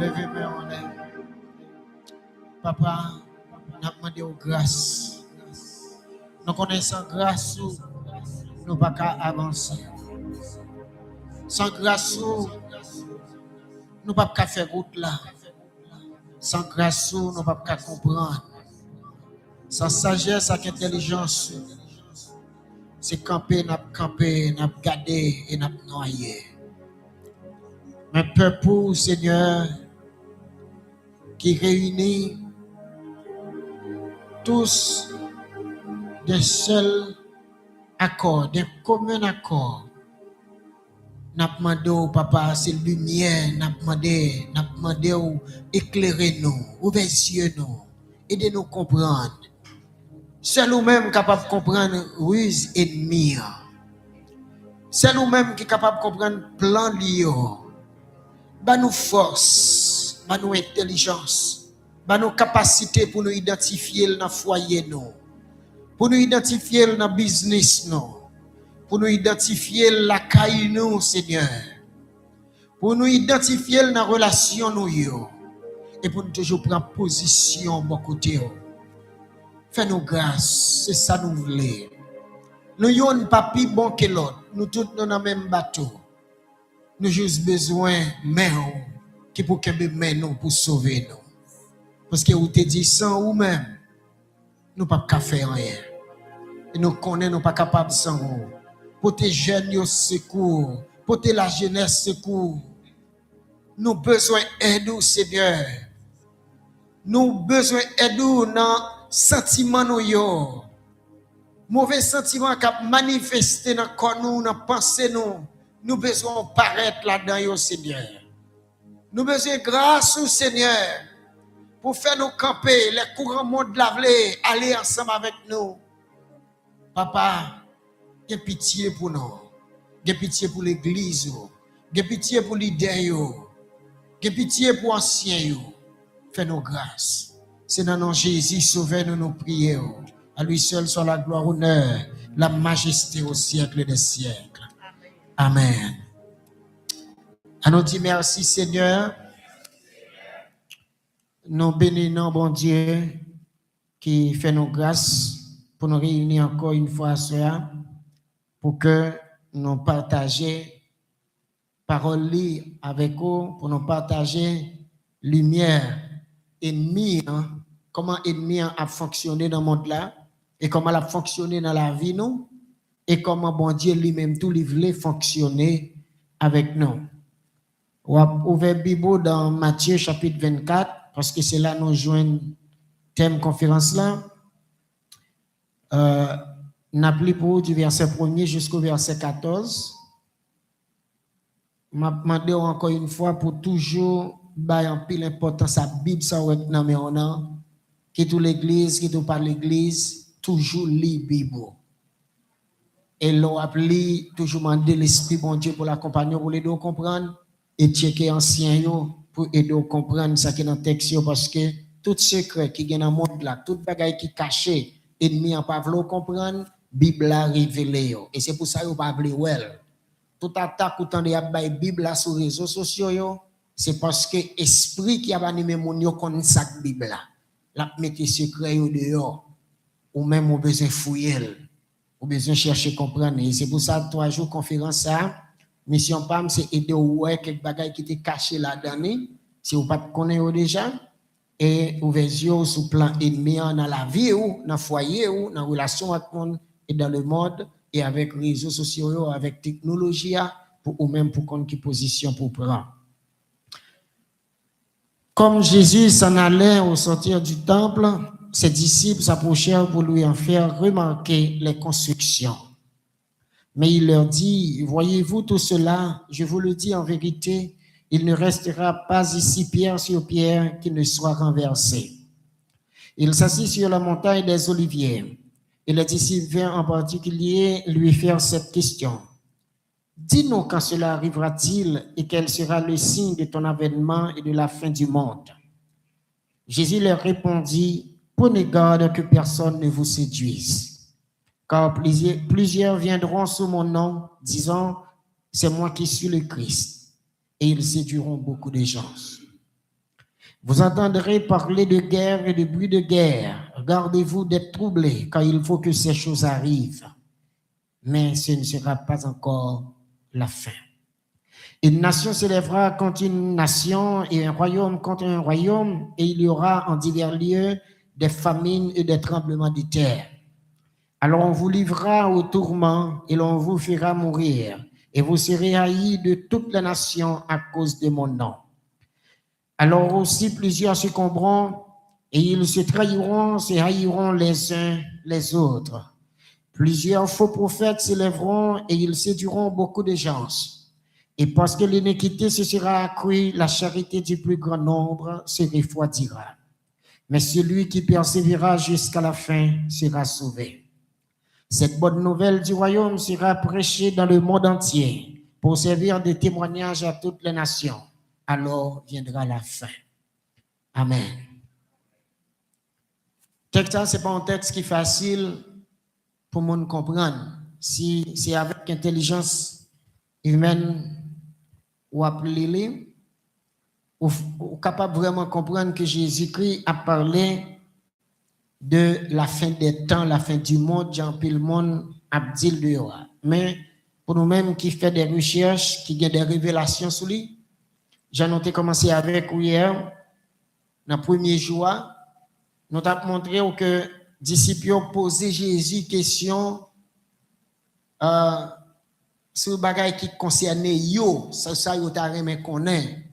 Levez mes en l'air. Papa, nous demandons grâce. Nous connaissons grâce, nous ne pouvons pas avancer. Sans grâce, nous ne pouvons pas faire route là. Sans grâce, nous ne pouvons pas comprendre. Sans sagesse, sans intelligence, c'est camper, n'a garder et n'a noyer. Mais peuple, Seigneur, qui réunit tous d'un seul accord, d'un commun accord. N'a demandé au papa, c'est lumière, n'a demandé au éclairez-nous, ouvrez les yeux nous, aidez-nous comprendre. C'est nous-mêmes capables de comprendre ruse ennemie. C'est nous-mêmes qui sommes capables de comprendre plan lié. Bah nous force, bah nous intelligence, bah nous capacité pour nous identifier dans le foyer nous, pour nous identifier dans le business nous, pour nous identifier la caille nous Seigneur, pour nous identifier dans la relation nous et pour nous toujours prendre position bon côté. Fais-nous grâce, c'est ça nous voulons. Nous n'avons pas plus bon que l'autre, nous tous dans le même bateau. Nous avons juste besoin de main qui pour nous pour sauver nous. Parce que vous te dit sans vous-même, nous ne pouvons pas faire rien. Et nous connaissons, nous ne sommes pas capables de sans vous. Pour tes jeunes secours, pour tes la jeunesse secours. Nous avons besoin d'aide, Seigneur. Nous avons besoin d'aide dans sentiment nous. Mauvais sentiment qui a manifesté dans le corps nous, dans la pensée nous. Nous besoin de paraître là-dedans, Seigneur. Nous besoin de grâce au Seigneur pour faire nous camper, les courants monde laver, aller ensemble avec nous. Papa, j'ai pitié pour nous. J'ai pitié pour l'église. J'ai pitié pour les leaders. J'ai pitié pour les anciens. Fais-nous grâce. C'est dans le nom de Jésus, sauvez-nous, nous prions. À lui seul soit la gloire, l'honneur, la majesté au siècle des siècles. Amen. À nous dire merci Seigneur. Nous bénissons bon Dieu qui fait nos grâces pour nous réunir encore une fois à cela pour que nous partagions parole avec vous, pour nous partager lumière ennemi, comment ennemi a fonctionné dans le monde là et comment il a fonctionné dans la vie nous et comment bon Dieu lui-même tout lui voulait fonctionner avec nous. On va ouvrir Bible dans Matthieu chapitre 24 parce que c'est là nous joignons thème conférence là. N'appelez pour du verset 1er jusqu'au verset 14. M'a demandé encore une fois pour toujours bailler en pile importance à Bible ça ouais dans mais on a qui tout l'église qui tout pas l'église toujours lit Bible. Et l'on appelé toujours demander l'esprit bon Dieu pour l'accompagner pour l'aider à comprendre et checker ancien pour aider à comprendre ça qui est dans le texte parce que tout secret qui est dans le monde là, tout bagaille qui caché ennemi en pas vouloir comprendre, Bible a révélé et c'est pour ça qu'on pas vouloir well. Tout attaque ou tant de la Bible là sur les réseaux sociaux c'est parce que esprit qui a animé mon yo connaît ça Bible là. La mettre secret au dehors ou même au besoin fouiller. Ou besoin chercher comprendre et c'est pour ça 3 jours conférence ça mission PAM c'est aider ouais quelques bagages qui étaient cachés là-dedans si vous pas connaissez déjà et ouvrir yeux sur plan ennemi dans la vie ou dans foyer ou dans relation avec monde et dans le monde et avec les réseaux sociaux avec technologie pour ou même pour qu'on qui position pour prendre. Comme Jésus s'en allait au sortir du temple, ses disciples s'approchèrent pour lui en faire remarquer les constructions. Mais il leur dit, voyez-vous tout cela, je vous le dis en vérité, il ne restera pas ici pierre sur pierre qui ne soit renversé. Il s'assit sur la montagne des Oliviers et les disciples vinrent en particulier lui faire cette question. Dis-nous quand cela arrivera-t-il et quel sera le signe de ton avènement et de la fin du monde. Jésus leur répondit, prenez garde que personne ne vous séduise, car plusieurs viendront sous mon nom, disant, c'est moi qui suis le Christ, et ils séduiront beaucoup de gens. Vous entendrez parler de guerre et de bruit de guerre. Gardez-vous d'être troublés, car il faut que ces choses arrivent. Mais ce ne sera pas encore la fin. Une nation s'élèvera contre une nation et un royaume contre un royaume, et il y aura en divers lieux des famines et des tremblements de terre. Alors on vous livrera au tourment et l'on vous fera mourir, et vous serez haïs de toutes les nations à cause de mon nom. Alors aussi plusieurs succomberont, et ils se trahiront, se haïront les uns les autres. Plusieurs faux prophètes s'élèveront et ils séduiront beaucoup de gens. Et parce que l'iniquité se sera accrue, la charité du plus grand nombre se refroidira. Mais celui qui persévérera jusqu'à la fin sera sauvé. Cette bonne nouvelle du royaume sera prêchée dans le monde entier pour servir de témoignage à toutes les nations. Alors viendra la fin. Amen. Texte, ce n'est pas un texte qui est facile pour nous comprendre. Si c'est avec intelligence humaine ou appelé, ou capable vraiment comprendre que Jésus-Christ a parlé de la fin des temps, la fin du monde, Jean le monde a dit le roi. Mais pour nous-mêmes qui fait des recherches, qui ont des révélations sur lui, j'ai noté commencé avec hier, dans le premier jour, nous avons montré que les disciples ont posé Jésus question sur les bagages qui concernaient yo, ça yo ta remen connaît.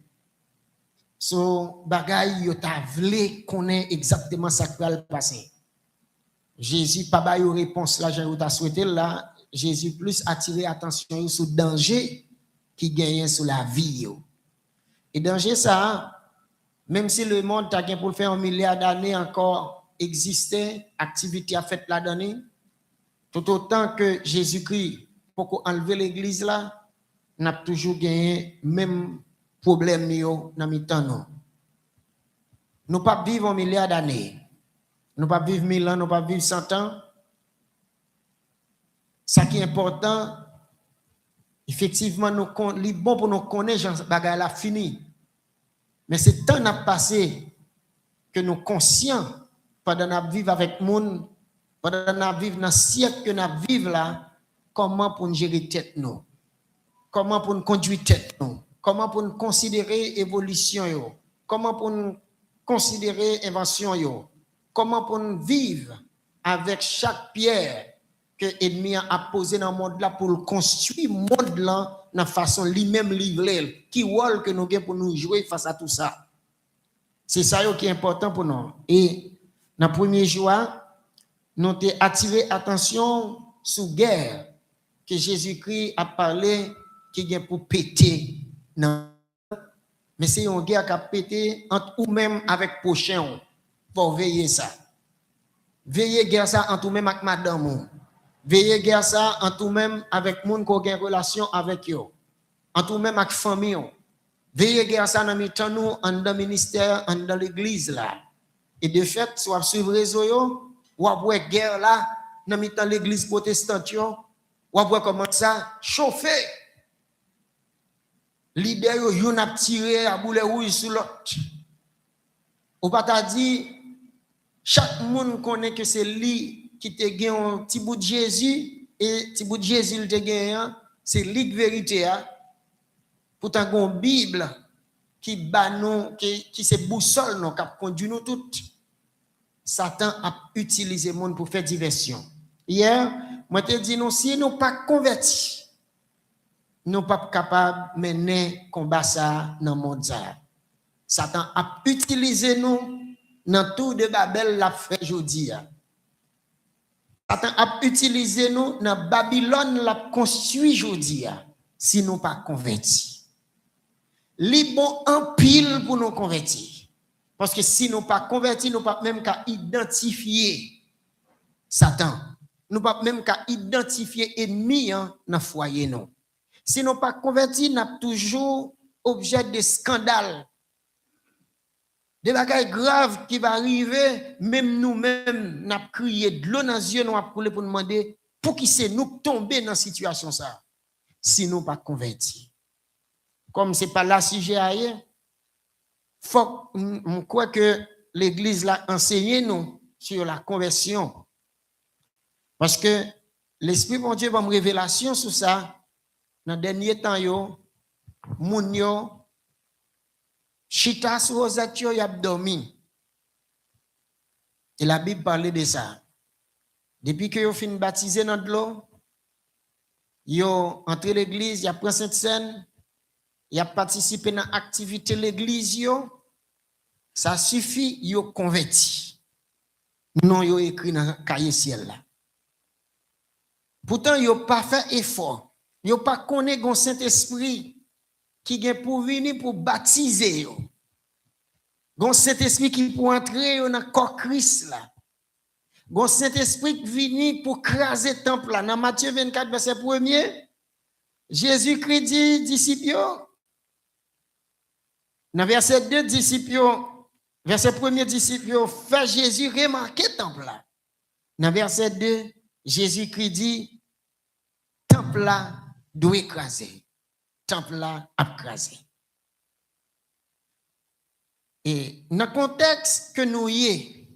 Sur bagages yo ta vle connaît exactement ça qui va passer. Jésus pas ba yo réponse là, j'ai ta souhaité là, Jésus plus attiré attention sur le danger qui gagne sur la vie yo. Et danger ça, même si le monde t'a gagné pour le faire un milliard d'années encore exister, activité a fait la donner, tout autant que Jésus-Christ pour enlever l'église là, n'a toujours gagné même problème yo dans mi-temps non. Nous pas vivre un milliard d'années. Nous pas vivre 1000 ans, nous pas vivre 100 ans. Ça qui est important, effectivement nous bon pour nous connaître bagay la fini. Mais c'est temps n'a passé que nous conscients pendant nous vivre avec monde, pendant nous vivre dans siècle que nous vivons là, comment pour nous gérer tête nous, comment pour nous conduire tête nous, comment pour nous considérer évolution yo, comment pour nous considérer invention yo, comment pour nous vivre avec chaque pierre que l'ennemi a posé dans le monde là pour le construire le monde là de façon lui-même livré, qui rôle que nous avons pour nous jouer face à tout ça. C'est ça qui est important pour nous. Et dans le premier jour, nous avons attiré attention sur la guerre que Jésus-Christ a parlé qui est pour péter. Mais c'est une guerre qui a pété entre vous-même avec prochain. Pour veiller ça. Veillez guerre ça entre vous-même avec madame. Veillez guerre ça entre vous-même avec monde qui a une relation avec eux. Entre vous-même avec famille. Veillez guerre ça dans le nous, dans le ministère, dans l'église là. Et de fait, si vous suivez le réseau, vous avez guerre là, dans l'église protestante, vous avez comment ça chauffer. L'idée yon a tiré à boulet rouge sur l'autre. Ou pas t'a dit, chaque monde connaît que c'est lui qui te gagne un petit bout de Jésus, et petit bout de Jésus il te gagne, c'est lui vérité. Pourtant, une Bible qui bat nous, qui se boussole nous, qui conduit nous toutes. Satan a utilisé le monde pour faire diversion. Hier, moi te dis nous, si nous pas convertis, nous pas capables de mener combat ça dans le monde. Satan a utilisé nous dans tout de Babel l'a fait aujourd'hui. Satan a utilisé nous dans Babylone l'a construit aujourd'hui. Si nous pas convertis. Li bon en pile pour nous convertir. Parce que si nous pas convertis, nous pas même qu'à identifier Satan. Nous pas même qu'à identifier ennemi dans le foyer nous. Si nous pas convertis, nous sommes toujours objet de scandale. Des bagages graves qui vont arriver, même nous-mêmes, nous avons crié de l'eau dans les yeux, nous avons pour nous demander pour qui c'est nous tomber dans cette situation ça. Si nous pas convertis. Comme ce n'est pas là sujet ailleurs, faut on croit que l'église l'a enseigné nous sur la conversion. Parce que l'Esprit bon Dieu va me révélation sur ça. Dans le dernier temps, moun yo, chita sur rosette yo, y a dormi. Et la Bible parlait de ça. Depuis que yo fin baptisé dans de l'eau, yo entré l'église, y a pris Sainte-Seine, y a participé dans l'activité de l'église yo, ça suffit, yo converti. Non, yo écrit dans le cahier ciel là. Pourtant, yo pas fait effort. Yo pas connaît gon Saint-Esprit qui vient pour venir pour baptiser yo. Gon Saint-Esprit qui pour entrer dans le corps Christ là. Gon Saint-Esprit qui vient pour craser le temple là. Dans Matthieu 24 verset 1er, Jésus-Christ dit disciples. Dans verset 2 disciples, verset 1er disciples fait Jésus remarquer le temple là. Dans verset 2, Jésus-Christ dit temple là doit écraser. Temple là a écrasé. Et dans le contexte que nous y est,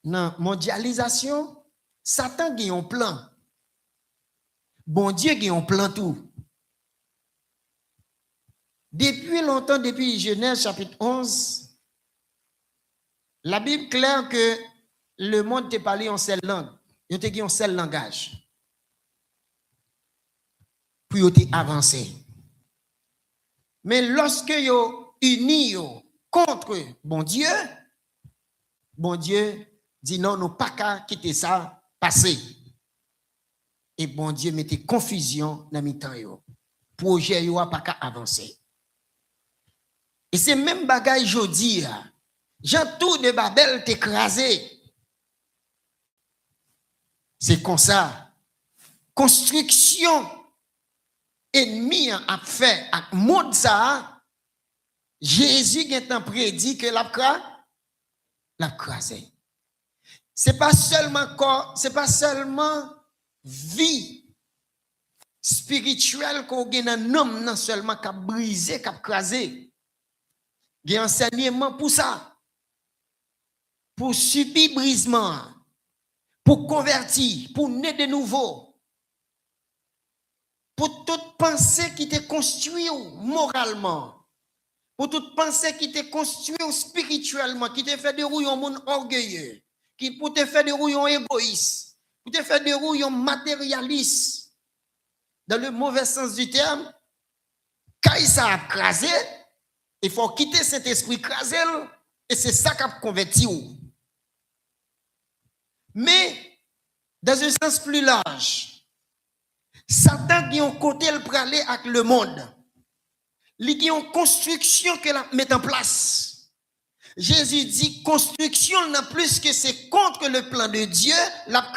dans la mondialisation, Satan a un plan. Bon Dieu a un plan tout. Depuis longtemps, depuis Genèse chapitre 11, la Bible claire que le monde te parlé en seule langue. Il te un seul langage. Puis il te avancé. Mais lorsque yo uni contre bon Dieu dit non, nous pas qu'à quitter ça passer. Et bon Dieu mettait confusion dans mi-temps yo. Projet yo pas qu'à avancer. Et c'est même bagaille jodi Jean tout de Babel t'écrasé. C'est comme ça. Construction ennemi a fait à monde ça. Jésus a prédit que l'a crasé. C'est pas seulement vie spirituelle qu'on a un homme non seulement qui a brisé, qui a crasé. Il y a un enseignement pour ça. Pour subir brisement, pour convertir, pour naître de nouveau. Pour toute pensée qui te construit moralement, pour toute pensée qui te construit spirituellement, qui te fait de rouillon monde orgueilleux, qui pour te faire de rouillon égoïste, pour te faire de rouillon matérialiste, dans le mauvais sens du terme, quand ça a crasé, il faut quitter cet esprit crasé, et c'est ça qui a converti. Mais, dans un sens plus large, Satan qui a un côté le praler avec le monde. Il y a une construction qu'elle met en place. Jésus dit construction n'a plus que c'est contre le plan de Dieu, l'a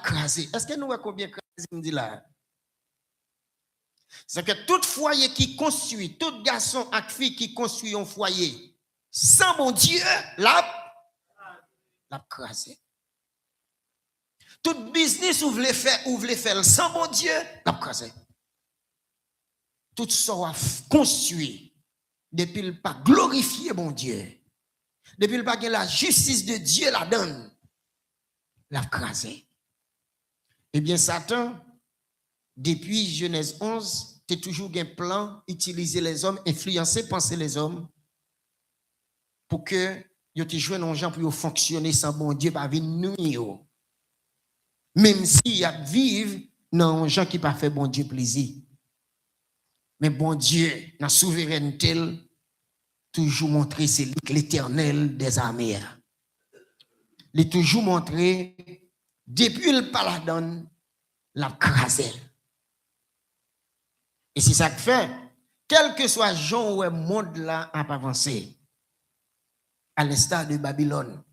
crasé. Est-ce que nous voyons combien crasé me dit là? C'est que tout foyer qui construit, tout garçon et fille qui construit un foyer sans mon Dieu, l'a crasé. Tout business ou voulez faire sans bon Dieu, l'a crasé. Tout ça a construit depuis le pas glorifier bon Dieu. Depuis le pas que la justice de Dieu la donne, l'a crasé. Eh bien, Satan, depuis Genèse 11, tu as toujours un plan, utiliser les hommes, influencer, penser les hommes, pour que ils te jouent dans les gens pour fonctionner sans bon Dieu, pas venir nuire. Même s'il y a vivre dans les gens qui pas fait bon Dieu plaisir. Mais bon Dieu, dans la souveraineté, toujours montré c'est l'Éternel des armées. Il est toujours montré, depuis le paladon, la crasé. Et c'est ça que fait, quel que soit Jean ou le monde là a avancé, à l'instar de Babylone.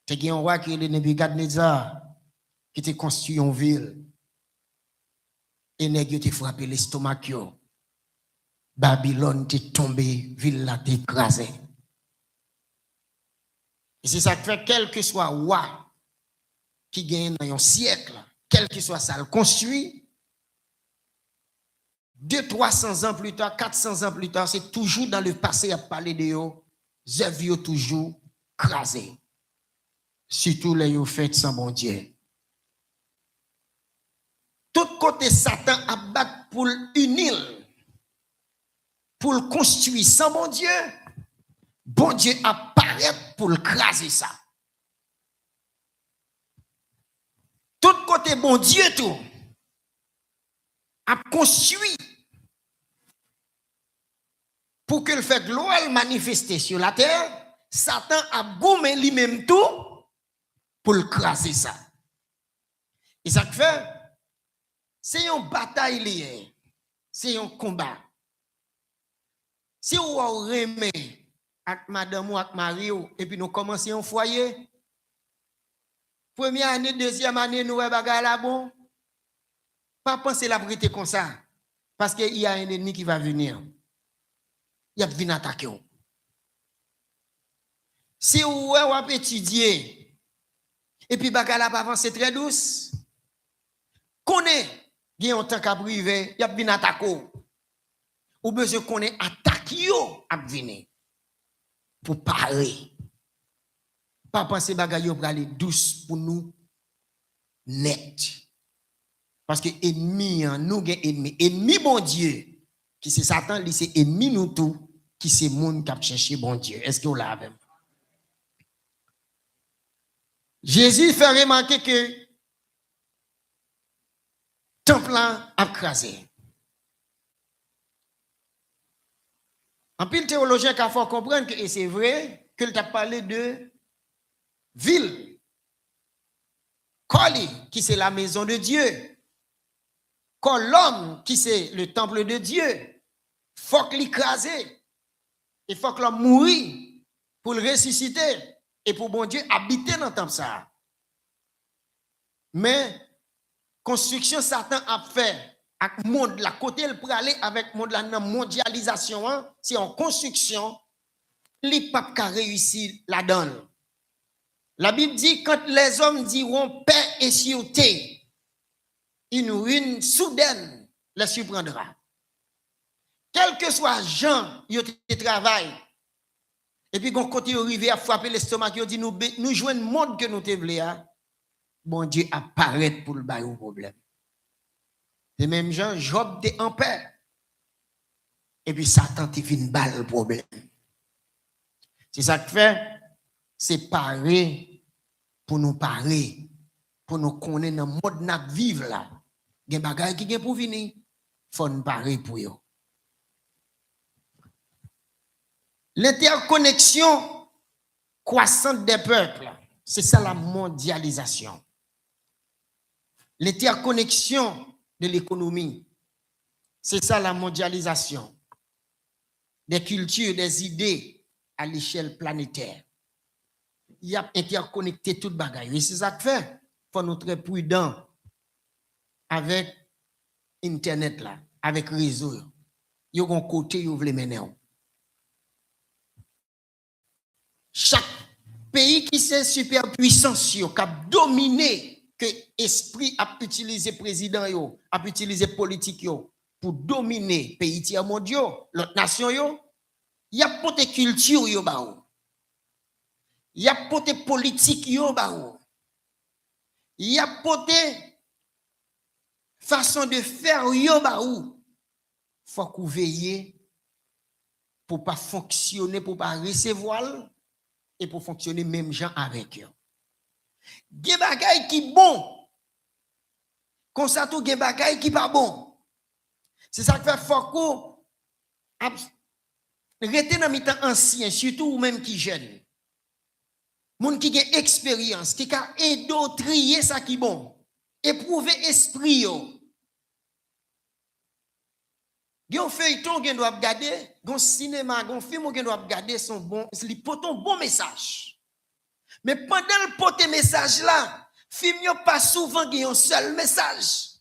Il y a un roi qui est le Nebuchadnezzar, qui te construit une ville. Et nèg te frappé l'estomac. Babylone te tombé, ville là te écrasé. Et c'est ça que fait, quel que soit roi qui gagne dans un siècle, quel que soit ça le construit, 200-300 ans plus tard, 400 ans plus tard, c'est toujours dans le passé à parler de eux, zèvres toujours crasés. Surtout les yo fait sans bon Dieu. Tout côté Satan a battu pour unir, pour le construire sans bon Dieu apparaît pour le craser ça. Tout côté bon Dieu tout a construit pour que le fait gloire manifester sur la terre, Satan a gommé lui-même tout pour le craser ça. Et ça fait, c'est une bataille liée, c'est un combat. Si vous remet avec madame ou avec Mario, et puis nous commençons un foyer, première année, deuxième année, nous avons la bon. Pas penser la vérité comme ça. Parce qu'il y a un ennemi qui va venir. Il va venir attaquer. Si vous avez étudié, et puis bagala va avancer très douce, connaît, il y a un temps qu'à privé, il va venir attaquer. Ou besoin qu'on ait attaqué, à venir. Pour parler. Pas penser bagay pour aller douce pour nous, net. Parce que ennemi, nous avons ennemi. Ennemi bon Dieu, qui c'est Satan, c'est ennemi nous tout, qui c'est monde qui a cherché bon Dieu. Est-ce que vous l'avez? Jésus fait remarquer que le temple a crasé. En pile théologien qu'il faut comprendre que c'est vrai qu'il t'a parlé de ville. Coli, qui c'est la maison de Dieu. L'homme qui c'est le temple de Dieu, faut qu'il l'écraser. Il faut que l'homme mourit pour le ressusciter et pour bon Dieu habiter dans le temple ça. Mais construction Satan a fait avec monde la côté il pour aller avec monde la mondialisation hein, c'est en construction les papes qui réussi la donne. La Bible dit quand les hommes diront paix et sûreté, une ruine soudaine les surprendra. Quel que soit Jean, il travaille. Et puis, quand côté arrivé à frapper l'estomac, il dit nous jouons le monde que nous te voulons. Bon Dieu apparaît pour le bail au problème. Et même Jean, Job était en paix. Et puis, Satan te fait une balle le problème. C'est ça que fait, c'est parer pour nous parer, pour nous connaître dans le mode nous vivre là. Il y a des bagages qui sont pour venir, il faut nous parer pour eux. L'interconnexion croissante des peuples, c'est ça la mondialisation. L'interconnexion de l'économie, c'est ça la mondialisation. Des cultures, des idées à l'échelle planétaire. Il y a interconnecté tout le bagage. Et c'est ça que fait. Il faut nous être prudents avec Internet, là, avec réseau. Il y a un côté, vous voulez mener. Chaque pays qui c'est superpuissance, qui a dominé, que l'esprit a utilisé président, a utilisé politique pour dominer pays tiers mondiaux, l'autre nation, il y a pas de culture, il y a pas de politique, il y a pas de façon de faire, il faut qu'on veille pour ne pas fonctionner, pour ne pas recevoir et pour fonctionner même gens avec eux. Il y a des bagailles qui bon. Comme ça, tout il y a des bagailles qui pas bon. C'est ça que fait faut qu'on rester dans le temps ancien, surtout ou même qui jeune. Moun qui a expérience, qui a endoctriné ça qui bon. Éprouver esprit yo. Gon feuilleton qu'on doit regarder, gon cinéma, gon film qu'on doit regarder son bon, li porte un bon message. Mais pendant le porte message là, film yo pas souvent gen un seul message.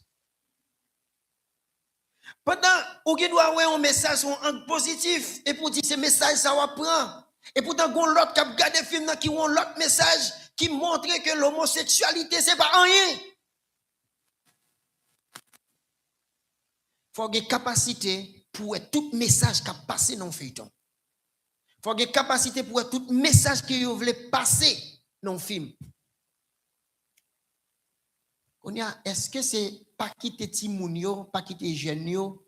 Pendant ou gen doit avoir un message un angle positif et pour dire ce message ça va prendre. Et pourtant gon l'autre qui regarde film qui ont l'autre message qui montre que l'homosexualité c'est pas rien. faut avoir capacité pour tout message qui a passé dans le feuilleton. Faut avoir capacité pour tout message que vous voulez passer dans le film. Est-ce que c'est pas quitter Timounio, pas quitter Genio,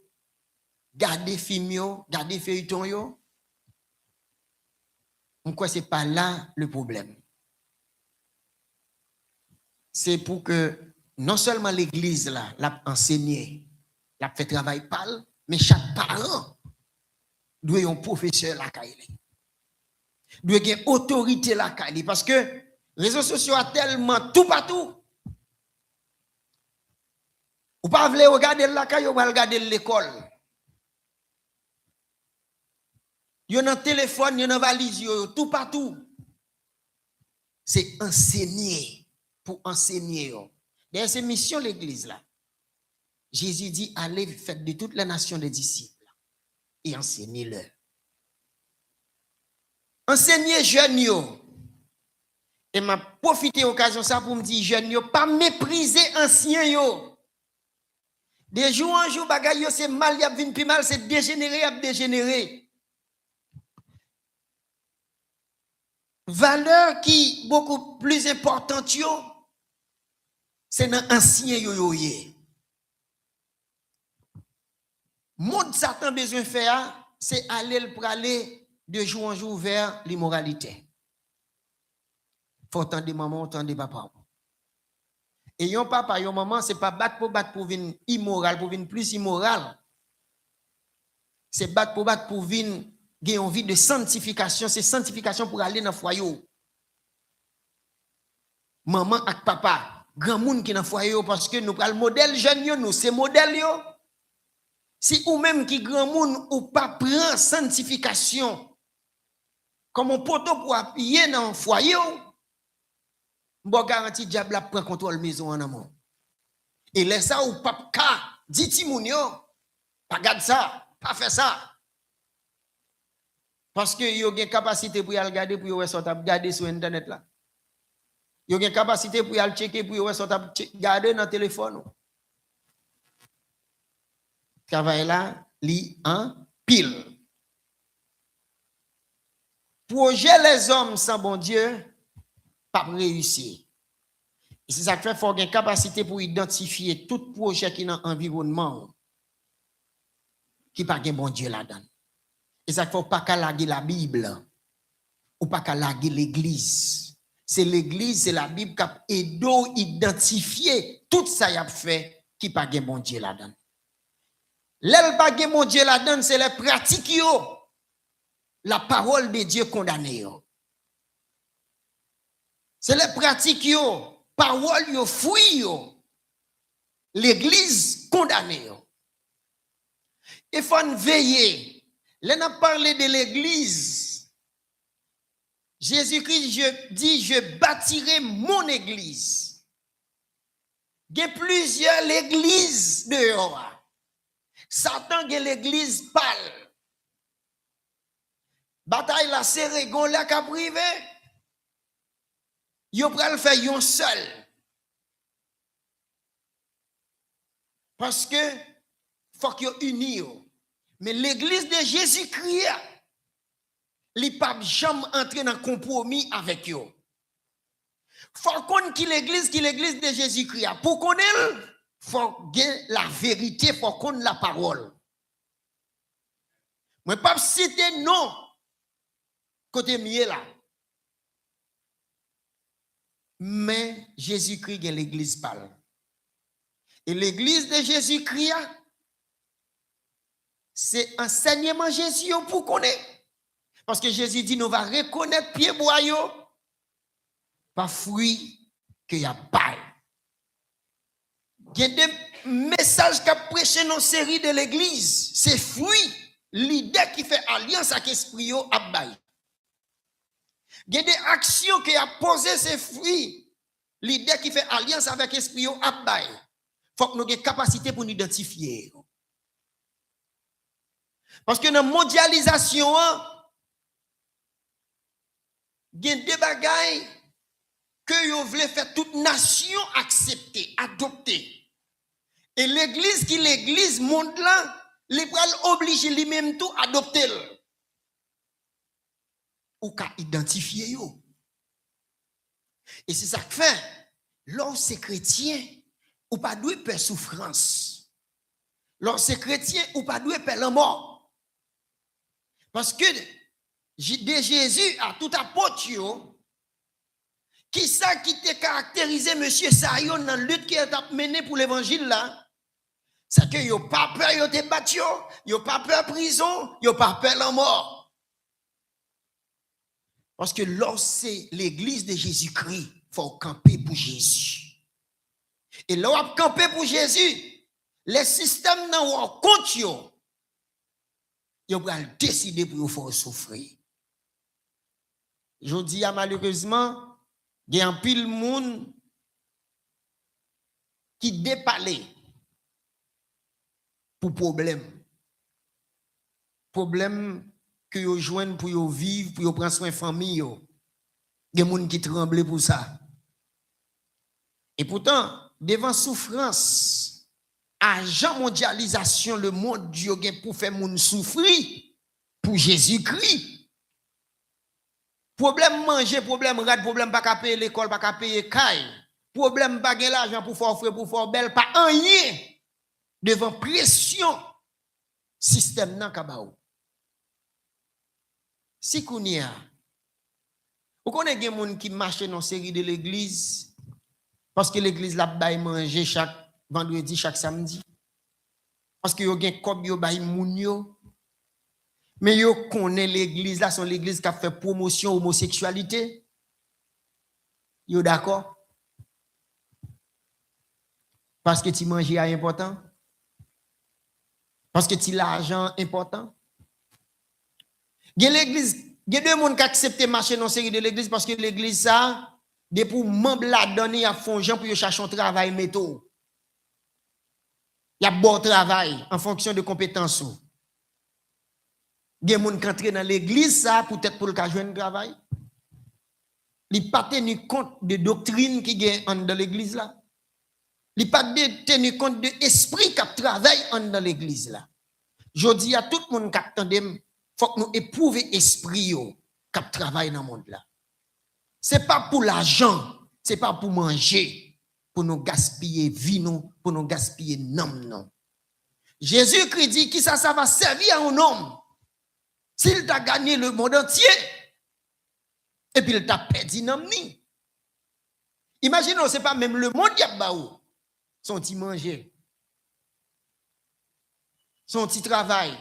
garder film, garder feuilleton yo? Pourquoi c'est pas là le problème? C'est pour que non seulement l'église là, l'a enseigné, l'a fait travail pâle, mais chaque parent doit avoir un professeur là doit avoir une autorité là parce que les réseaux sociaux a tellement tout partout. Ou pas voulez regarder la caille, ou pas regarder l'école. Yo dans téléphone, yo dans valise, yo tout partout. C'est enseigner pour enseigner. D'ailleurs, c'est mission l'église là. Jésus dit allez faites de toutes les nations des disciples et enseignez-leur. Enseignez jeunes yo. Et m'a profité occasion ça pour me dire jeunes yo pas mépriser anciens yo. De jour en jour, bagay yo c'est mal, y a vinn plus mal, c'est dégénéré, y a dégénéré. Valeur qui beaucoup plus importante yo, c'est dans ancien yo yo yé. Monde Satan besoin faire, c'est aller pour aller de jour en jour vers l'immoralité. Faut entendre maman, entendre papa. Et yon papa, yon maman, c'est pas battre pour venir immoral, pour venir plus immoral. C'est battre pour venir gagner une vie de sanctification. C'est sanctification pour aller dans le foyer. Maman et papa, grand monde qui dans le foyer parce que nous prenons le modèle jeune, nous, c'est modèle yo. Si ou même qui grand monde ou pas prend sanctification comme un poteau pour appuyer dans le foyer, bon garantie diable prend contrôle maison en amont. Et laisse ça ou pas dit Timounio, pas garde ça, pas faire ça. Parce que yo gen capacité pour y regarder pour yo regarder sur internet là. Yo gen capacité pour y checker pour yo regarder dans téléphone. Travail là li en pile. Projet les hommes sans bon Dieu pas réussir. Et c'est ça que fait faut une capacité pour identifier tout projet qui dans l'environnement qui pas gen bon Dieu là-dedans. Et ça faut pas qu'à laguer la Bible ou pas qu'à laguer l'église. C'est l'église, c'est la Bible qui aide à identifier tout ça y a fait qui pas gen bon Dieu là-dedans. L'el pas gen bon Dieu là-dedans, c'est les pratiques yo. La parole de Dieu condamné yo. C'est les pratiques yo, parole yo, fruit yo. L'église condamné yo. Il faut veiller. Là, on a parlé de l'église. Jésus-Christ dit, je bâtirai mon église. Il y a plusieurs églises dehors. Satan a l'église pâle. Bataille la serré, gon la ka privé. Yo pral faire yon seul. Parce que faut que yo uni yo. Mais l'église de Jésus-Christ, li pa jamais entrer dans compromis avec yo. Faut qu'on qui l'église de Jésus-Christ. Pour connaître, faut gagner la vérité, faut qu'on la parole. Moi pas citer non côté mieux là. Mais Jésus-Christ gagne l'église parle. Et l'église de Jésus-Christ, c'est enseignement Jésus pour connaître. Parce que Jésus dit, nous va reconnaître pied boyau par fruit qu'il y a pas. Il y a des messages qu'a prêché dans la série de l'église. C'est fruit. L'idée qui fait alliance avec l'esprit à bail. Il y a des actions qui a posé ces fruits. L'idée qui fait alliance avec l'esprit à bail. Il faut que nous ayons capacité pour nous identifier. Parce que dans la mondialisation, il y a des bagailles que vous voulez faire toute nation accepter, adopter. Et l'église qui l'église monde là, les pral obligé lui-même tout adopter. Ou qu'à identifier yo. Et c'est ça que fait, lorsque chrétien, ou pas doué peur souffrance. Lorsque chrétien, ou pas doué peur la mort. Parce que de Jésus à tout apôtre, qui ça qui t'a caractérisé monsieur Sayon dans la lutte qui a mené pour l'évangile là, c'est que yo pas peur yo te battu, yo pas peur prison, yo pas peur la mort. Parce que lorsque c'est l'église de Jésus-Christ, il faut camper pour Jésus. Et là, on camper pour Jésus, les systèmes n'ont pas compte, ils vont décider pour faire souffrir. Je dis malheureusement, il y a un pile monde qui dépalé pour problème. Problème que vous joignent pour vous vivre, pour vous prendre soin de famille. Il y a des gens qui tremblent pour ça. Et pourtant, devant souffrance, agent mondialisation, le monde Dieu pour faire moun souffrir pour Jésus-Christ. Problème manger, problème rad, problème pas payer l'école, pas payer caille. Problème pas gagner l'argent pour faire frais, pour faire belle, pas rien. Devant pression, système nan kabaou. Si kounia, vous connaissez des gens qui marchent dans une série de l'église parce que l'église la baille manger chaque vendredi, chaque samedi. Parce que vous avez comme yo baille moun yo. Mais yo connaît l'église là, son l'église qui a fait promotion homosexualité. Yo d'accord? Parce que tu manges est important. Parce que tu l'argent important. L'église, il y a deux personnes qui acceptent marcher dans la série de l'église parce que l'église, ça, de pour membres la donner à fond gens pour chercher un travail métaux. Il y a bon travail en fonction de compétences. Il y a des gens qui entrent dans l'église, ça, peut-être pour le cas jouer un travail. Il n'y a pas tenu compte de doctrine qui est dans l'église là. Il n'y a pas tenu compte de l'esprit qui travaille dans l'église là. Je dis à tout le monde qui attend, faut que nous éprouvions l'esprit qui travaille dans le monde là. Ce n'est pas pour l'argent, ce n'est pas pour manger, pour nous gaspiller vie, non, pour nous gaspiller nom, non. Jésus-Christ dit que ça va servir à un homme s'il t'a gagné le monde entier et puis il t'a perdu nom ni. Imaginez, ce n'est pas même le monde qui a baou. Son petit manger, son petit travail.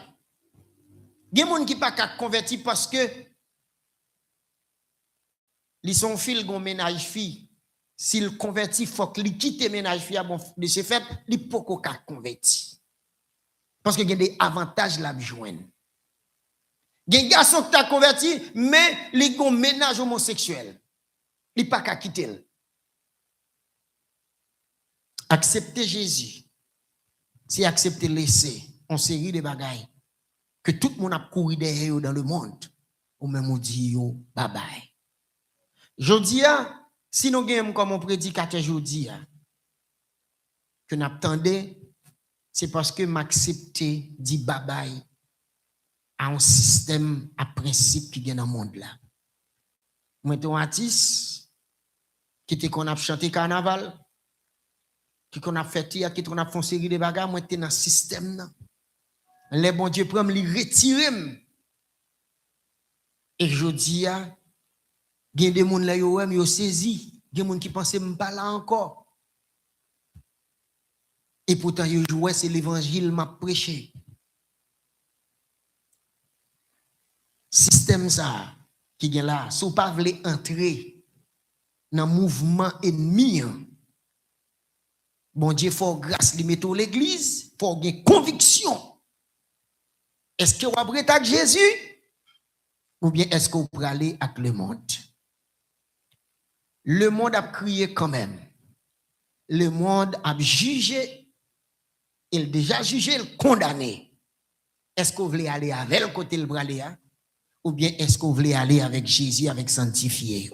Il y a des gens qui ne sont pas convertis parce que ils sont fils de ménage fille. S'ils convertit, il faut qu'ils quittent le ménage fille de ce fait, ils ne peuvent pas convertir. Parce qu'il y a des avantages là joindre. Il y a des garçons qui sont convertis, mais ils ont un ménage homosexuel. Ils ne peuvent pas quitter. Accepter Jésus, c'est accepter laisser en série de bagailles que tout le monde a couru derrière dans le monde, ou même on dit yo bye bye. Je dis, si nous avons comme un prédicateur, je dis, que nous attendons, c'est parce que m'accepter dit bye bye à un système, à principe qui est dans le monde là. Moi, je suis un artiste qui était qu'on a chanté carnaval, qui qu'on a fait, qui qu'on a fait une série de bagages, moi, je suis dans le système là. Les bon Dieu prend me retirer. Et je dis, il y a des gens là, yo saisi, il y a des gens qui pensent même pas là encore. Et pourtant, yo joué, c'est l'évangile m'a prêché. Système ça, qui est là, si vous ne voulez pas entrer dans le mouvement ennemi, bon Dieu, faut grâce, lui mettre l'église, faut avoir conviction. Est-ce que vous avez avec Jésus? Ou bien est-ce que vous pouvez aller avec le monde? Le monde a crié quand même. Le monde a jugé. Il a déjà jugé, il a condamné. Est-ce que vous voulez aller avec le côté le bras? Ou bien est-ce que vous voulez aller avec Jésus, avec sanctifié?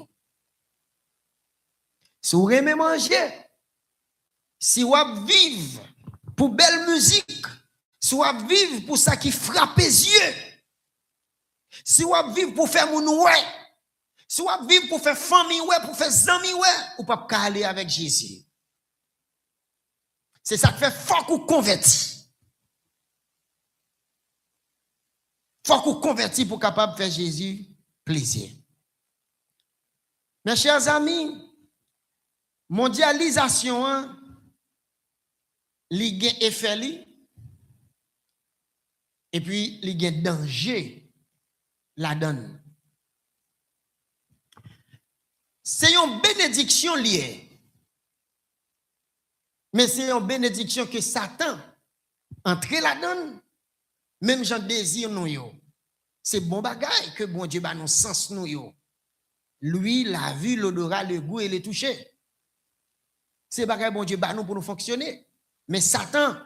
Si vous aimez manger, si vous vivez pour belle musique, soit vivre pour ça qui frappe les yeux, soit vivre pour faire mon ouais, soit vivre pour faire famille ouais, pour faire amis ouais, ou pas aller avec Jésus. C'est ça qui fait faut qu'on convertit. Faut qu'on convertit pour capable de faire Jésus plaisir. Mes chers amis, mondialisation, li gen effet li, et puis li gen danger la donne. C'est une bénédiction liée. Mais c'est une bénédiction que Satan entre la donne, même j'en désire nous yo. C'est bon bagay que bon Dieu ba nous sens nous yo. Lui, la vue, l'odorat, le goût et le toucher. C'est bagay bon Dieu ba nous pour nous fonctionner. Mais Satan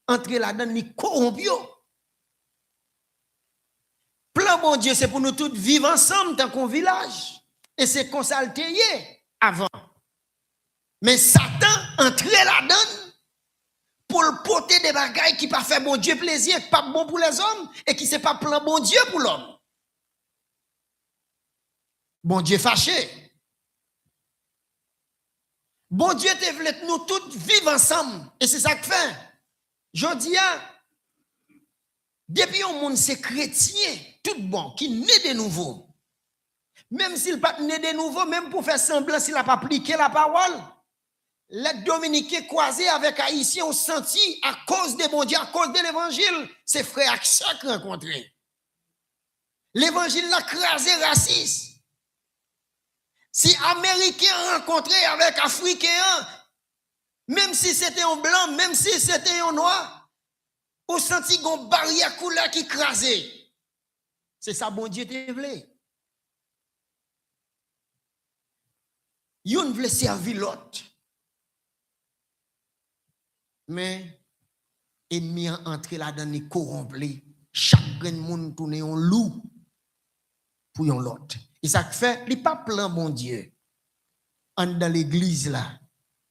entre la donne ni corrompu. Plan bon Dieu, c'est pour nous tous vivre ensemble dans un village. Et c'est qu'on s'altérie avant. Mais Satan entre la donne pour le porter des bagailles qui pas fait bon Dieu plaisir, qui pas bon pour les hommes et qui c'est pas plan bon Dieu pour l'homme. Bon Dieu fâché. Bon Dieu te voulait nous tous vivre ensemble. Et c'est ça que fait. Je dis, depuis un monde c'est chrétien, tout bon, qui naît de nouveau. Même s'il pas né de nouveau, même pour faire semblant s'il n'a pas appliqué la parole, les Dominicains croisés avec Haïtiens ont senti à cause de bon Dieu, à cause de l'évangile, ces frères à chaque rencontré. L'évangile l'a crasé raciste. Si Américains rencontrés avec Africains, même si c'était un blanc, même si c'était un noir, on senti une barrière couleur qui crasait. C'est ça bon Dieu te voulait. Yon voulait servir l'autre. Mais ennemi entré là-dedans ni corrompu. Chaque monde tourne un loup pour yon l'autre. Et ça fait, il pas plan bon Dieu. En dans l'église là,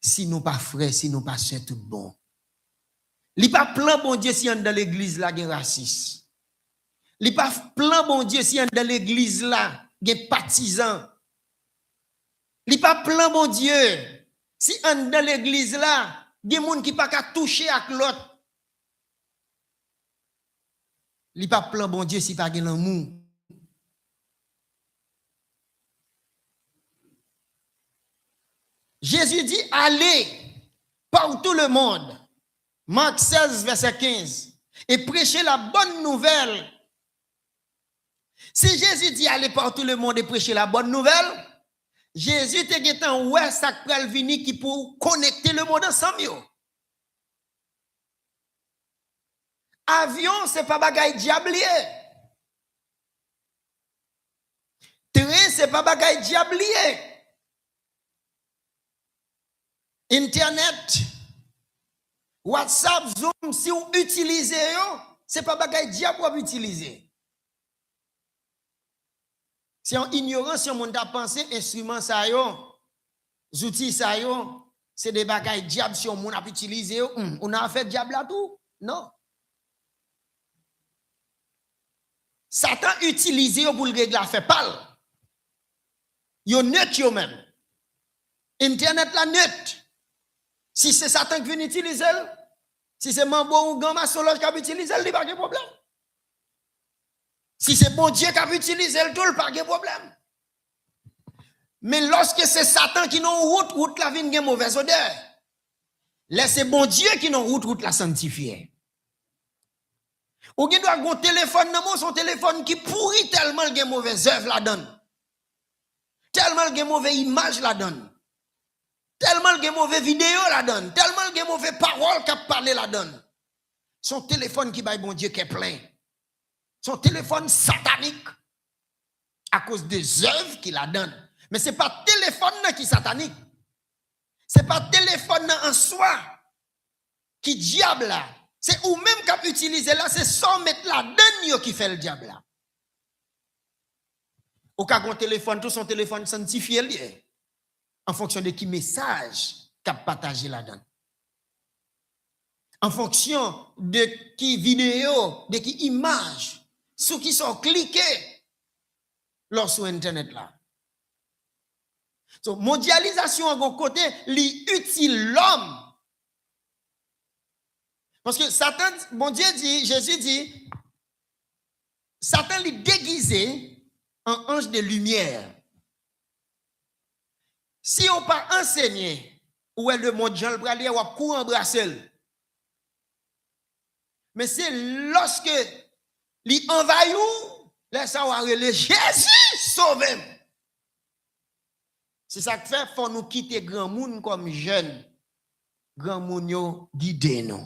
si nous pas frères, si nous pas sœurs tout bon. Il pas plan bon Dieu si en dans l'église là gen raciste. Il pas plan bon Dieu si en dans l'église là gen partisans. Il pas plan bon Dieu si en dans l'église là des gens qui pas qu'à toucher avec l'autre. Il pas plan bon Dieu si pas gen l'amour. Jésus dit allez par tout le monde. Marc 16 verset 15 et prêchez la bonne nouvelle. Si Jésus dit allez par tout le monde et prêcher la bonne nouvelle, Jésus te dit ouais ça pral vini qui pour connecter le monde ensemble. Avion c'est pas bagaille diablier. Train c'est pas bagaille diablier. Internet, WhatsApp, Zoom, si vous utilisez, ce n'est pas bagaille diable pour utiliser. C'est en ignorance, si on a pensé, instruments, ça outils, ça c'est des bagailles diable si on a utilisé, on a fait diable là tout. Non. Satan utilise pour le régler la fait pas. Yo net yo même. Internet la net. Si c'est Satan qui vient utiliser, si c'est Mambo ou Gamma Solange qui a utilisé, il n'y a pas de problème. Si c'est bon Dieu qui a utilisé, il n'y a pas de problème. Mais lorsque c'est Satan qui n'a route la vie une mauvaise odeur. Laissez bon Dieu qui n'a route la sanctifier. Ou qui doit avoir un téléphone, son téléphone qui pourrit tellement il y a mauvaise œuvre la donne. Tellement il y a mauvaise image la donne. Tellement il y a mauvais vidéo la donne, tellement il y a mauvais paroles qu'a parlé la donne. Son téléphone qui baille bon Dieu qui est plein. Son téléphone satanique à cause des œuvres qu'il la donne. Mais c'est pas téléphone qui est satanique. C'est pas téléphone en soi qui diable là. C'est ou même qu'a utilisé là, c'est sans mettre la donne qui fait le diable là. Au cas qu'on téléphone, tout son téléphone sanctifié lié. En fonction de qui message qu'a partagé là-dedans. en fonction de qui vidéo, de qui image, ceux qui sont cliqués sur Internet là. So, mondialisation à un côté, li utile l'homme. Parce que Satan, bon Dieu dit, Jésus dit, Satan lui déguisé en ange de lumière. Si on pas enseigné où est le monde Jean le bralier ou a court embrasser. Mais c'est lorsque li envahit ou laisse ça le Jésus sauve. C'est ça que fait faut nous quitter grand monde comme jeune. Grand monde yo guider nous.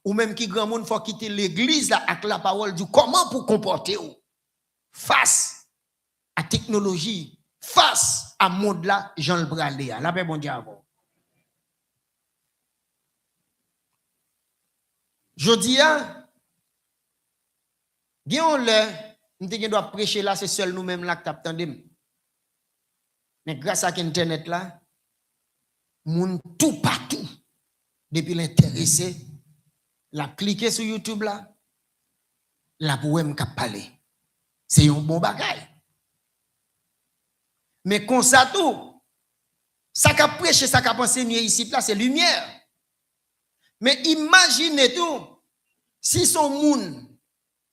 Ou même qui grand monde faut quitter l'église là avec la parole du comment pour comporter ou face à technologie, face à monde là Jean le bralier. La paix bon Dieu avant. Jodi a bien le nous doit prêcher là c'est seul nous-mêmes là que t'attendons. Mais grâce à internet là moun tout partout depuis l'intéressé la cliquer sur YouTube là la pour me parler. C'est un bon bagage. Mais comme ça tout ça qu'a prêché ça qu'a enseigné ici là c'est lumière. Mais imaginez tout, si son moun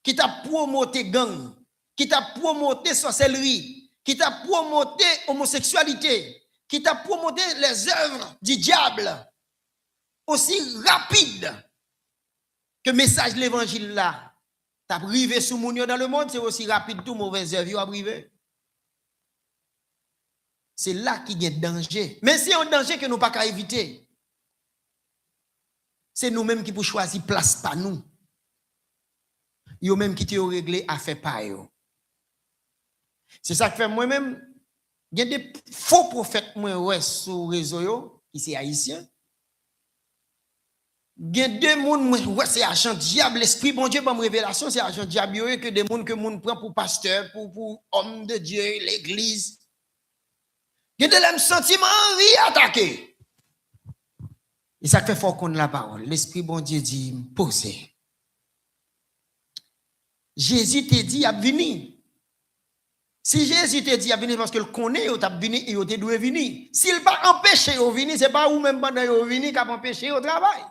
qui t'a promoté gang, qui t'a promoté sorcellerie, qui t'a promoté homosexualité, qui t'a promoté les œuvres du diable, aussi rapide que le message de l'évangile là, t'as privé sous moun yo dans le monde, c'est aussi rapide tout mauvais œuvre yo a privé. C'est là qu'il y a danger. Mais c'est un danger que nous pas qu'à éviter. C'est nous-mêmes qui pour choisir place par nous. Yo même qui te réglé à faire par yo. C'est ça que fait moi-même. Il y a des faux prophètes moi ouais sur réseau yo qui c'est haïtien. Il y a deux monde moi ouais c'est agent diable l'esprit bon Dieu par révélation c'est agent diable yo que des monde que monde prend pour pasteur pour homme de Dieu l'église. Il y a des sentiments envie attaquer. Et ça fait fort qu'on la parole. L'Esprit bon Dieu dit, posez. Jésus te dit, à venir. Si Jésus te dit, à venir parce qu'il connaît, il t'a venu et il doit venir. S'il va empêcher de venir, ce n'est pas ou même pendant qu'il venir qui va empêcher au travail.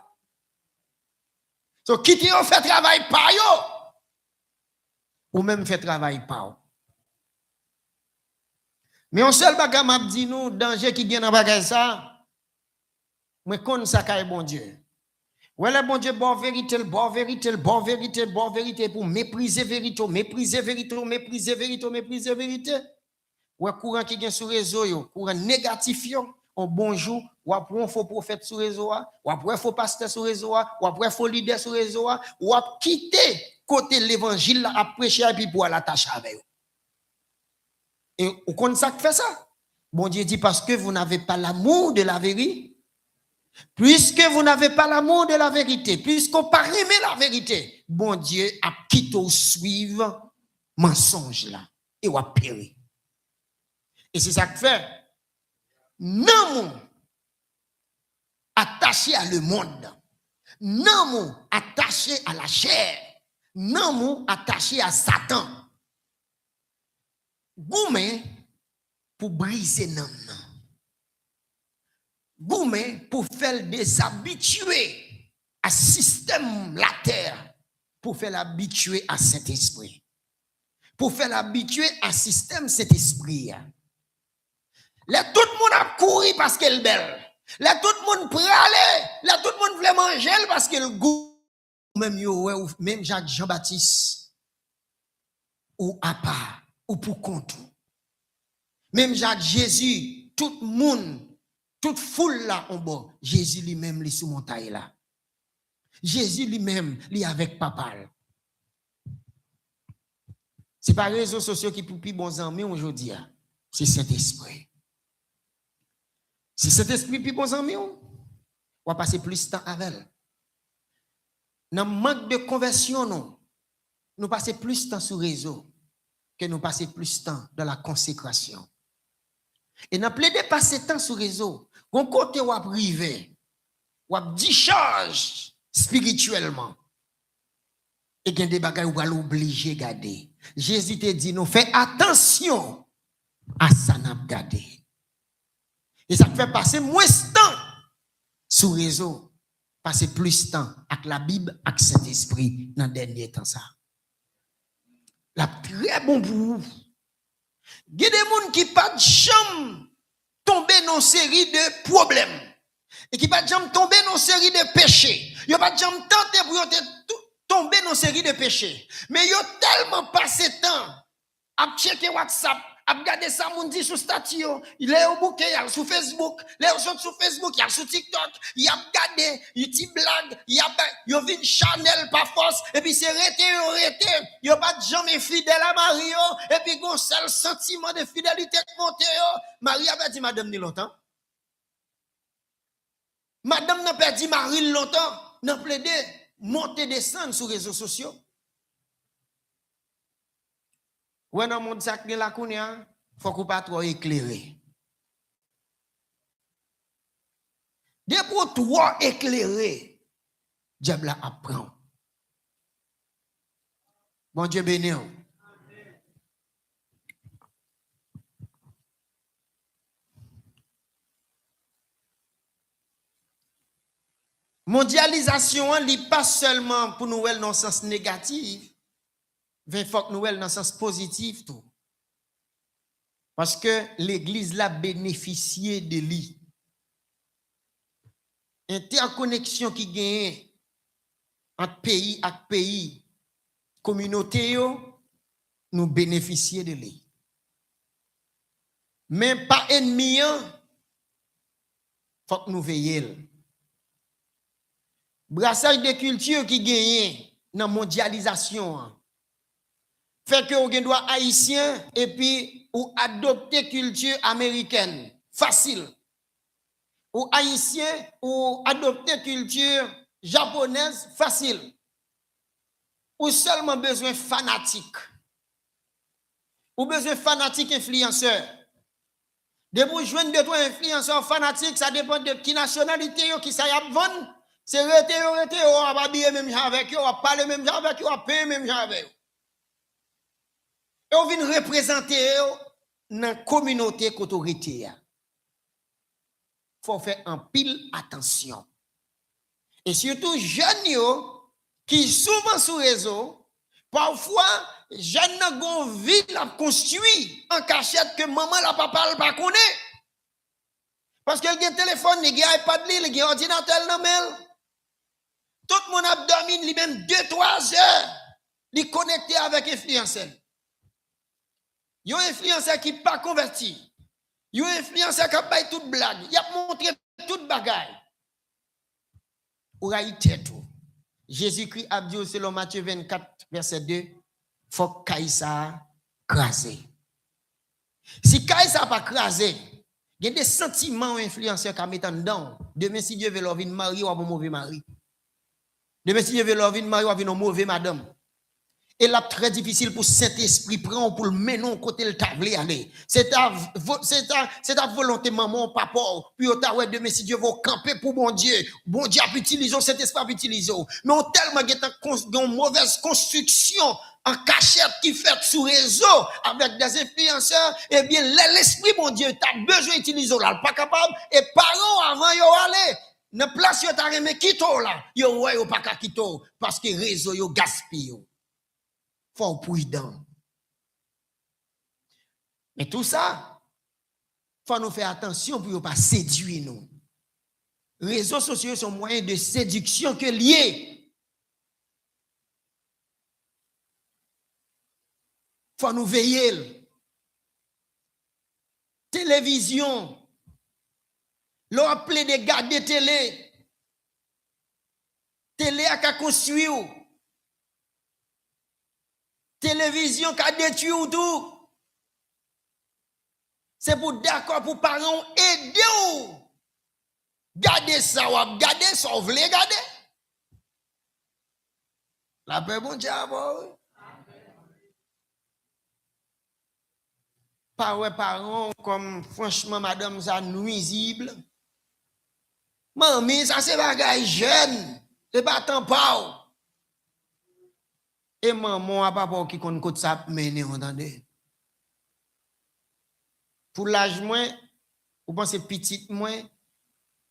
Donc, qui te fait travail par yo, ou même fait travail par yo. Mais on seul bagage m'a dit nous, danger qui vient dans bagage ça. Mais qu'on ça caille bon Dieu. Ouais le bon Dieu bon vérité, bon vérité, bon vérité, bon vérité pour mépriser vérité, mépriser vérité, mépriser vérité, mépriser vérité. Ouais courant qui vient sur réseau yo, courant négatif yo, on bonjour, ou après un faux prophète sur réseau, ou après un faux pasteur sur réseau, ou après un faux leader sur réseau, ou après quitter côté l'évangile là à prêcher et puis pour l'attacher avec eux. Et on connaît ça qui fait ça. Bon Dieu dit parce que vous n'avez pas l'amour de la vérité. Puisque vous n'avez pas l'amour de la vérité, puisqu'on n'a pas aimé la vérité, bon Dieu a quitté ou suivre mensonge là et ou a péri. Et c'est ça que fait. Non, attaché à le monde, non, attaché à la chair, non, attaché à Satan. Goumé pour briser non. Goumé pour faire des habitués à système la terre, pour faire l'habituer à cet esprit, pour faire l'habituer à système cet esprit. Là tout le monde a couru parce qu'elle est belle. Là tout le monde pralé, là tout le monde voulait manger parce qu'elle goûte. Même yo même Jacques Jean-Baptiste ou à part ou pour compte. Même Jacques Jésus, tout le monde toute foule là en bas, Jésus lui-même li sous montagne là. Jésus lui-même li avec papa. C'est pas les réseaux sociaux qui pour plus bons amis aujourd'hui, c'est cet esprit. C'est cet esprit plus bons amis, on va passer plus de temps avec elle. Dans le manque de conversion, nous passons plus de temps sur le réseau que nous passons plus de temps dans la consécration. Et nous plaidé passer temps sur le réseau. Quand côté ou privé, ou discharge spirituellement. Et qu'il y a des bagages où on obligé de garder. Jésus te dit, nous fais attention à ça n'a garder. Et ça fait passer moins de temps sur le réseau, passer plus de temps avec la Bible, avec Saint-Esprit dans le dernier temps. Ça. La très bon pour vous. Il y a des gens qui ne pas de chambre tomber dans une série de problèmes. Et qui ne pas de chambre tomber dans une série de péchés. Il n'y a pas de chambre tenter pour tomber dans une série de péchés. Mais il y a tellement passé de temps à checker WhatsApp, à regarder ça, mon dit sur statut, il est au bouquet, il est sur Facebook, il est sur Facebook, il est sur TikTok, il a regardé, il dit blague, il a vu une Chanel par force, et puis c'est arrêté, il n'y a pas de jamais fidèle à Mario, et puis il seul sentiment de fidélité monté. Marie avait dit madame ni longtemps. Madame n'a pas dit Marie longtemps, n'a plaidé, monter, descendre sur les réseaux sociaux. Ouais, dans le monde, ça la kounia, faut qu'on pas trop éclairé. Dès pour trop éclairé, diable apprend. Bon Dieu béni. Mondialisation, n'est pas seulement pour nous dans le sens négatif, mais il faut que nous dans le sens positif tout. Parce que l'église l'a bénéficié de lui. Interconnexion qui gagne entre pays et pays, communauté, nous bénéficier de lui. Même pas ennemi, faut que nous veillions. Brassage de culture qui gagne dans la mondialisation. Fait que vous doit haïtien et puis ou adopter culture américaine. Facile. Ou haïtien ou adopter culture japonaise. Facile. Ou seulement besoin fanatique. Ou besoin fanatique influenceur. De vous joindre de toi influenceur fanatique, ça dépend de qui nationalité qui ça y a vendre. C'est rete, on va habiller même avec eux, on va parler même avec eux, on va payer même avec eux. Et on vient représenter dans la communauté qu'autorité. Il faut faire un pile attention. Et surtout, jeunes qui souvent sur le réseau, parfois, jeunes n'ont vie la construit en cachette que maman, la papa, ne pas connaît. Parce qu'il y a un téléphone, il y a un iPad, il y a un ordinateur, tout le monde a dormi, il même 2-3 heures, il est connecté avec influenceur. Il y a un influenceur qui n'est pas converti. Il y a un influenceur qui a pas toute blague. Il a montré toute bagaille. Ou a tout. Jésus-Christ a dit selon Matthieu 24, verset 2, il faut que Kaïsa crase. Si Kaïsa n'a pas crasé, il y a des sentiments influenceurs qui mettent dedans. Demain, si Dieu veut leur vie de mari ou un mauvais mari. Demain, si Dieu veut leur vie de mari ou une mauvaise madame. Et là, très difficile pour Saint-Esprit prendre pour le mener côté le tablé aller. C'est ta volonté, maman, papa, puis au ouais, demain, si Dieu veut camper pour bon Dieu a pu utiliser, cet esprit a pu utiliser. Mais on tellement une mauvaise construction en cachette qui fait sous réseau avec des influenceurs, eh bien, l'esprit, bon Dieu, t'as besoin d'utiliser là, pas capable, et parents avant yo aller. Ne place yo ta remé kito là, yo ouais yo pas ka kito, parce que réseau yo gaspille. Faut prudent. Mais tout ça, faut nous faire attention pour ne pas séduire nous. Les réseaux sociaux sont moyens de séduction que liés. Faut nous veiller. Télévision. L'on appelé des garder télé. Télé a qu'à construire. Télévision qui a détruit tout. C'est pour d'accord pour parents aider ou. Gardez ça ou gardez ça ou voulez garder. La paix bon Dieu. Parents comme franchement madame ça nuisible. Mamie ça c'est bagage jeune. Et pas tant pas. Et maman a pas qui compte côté ça mener, entendez. Pour l'âge moins, vous pensez petit moins,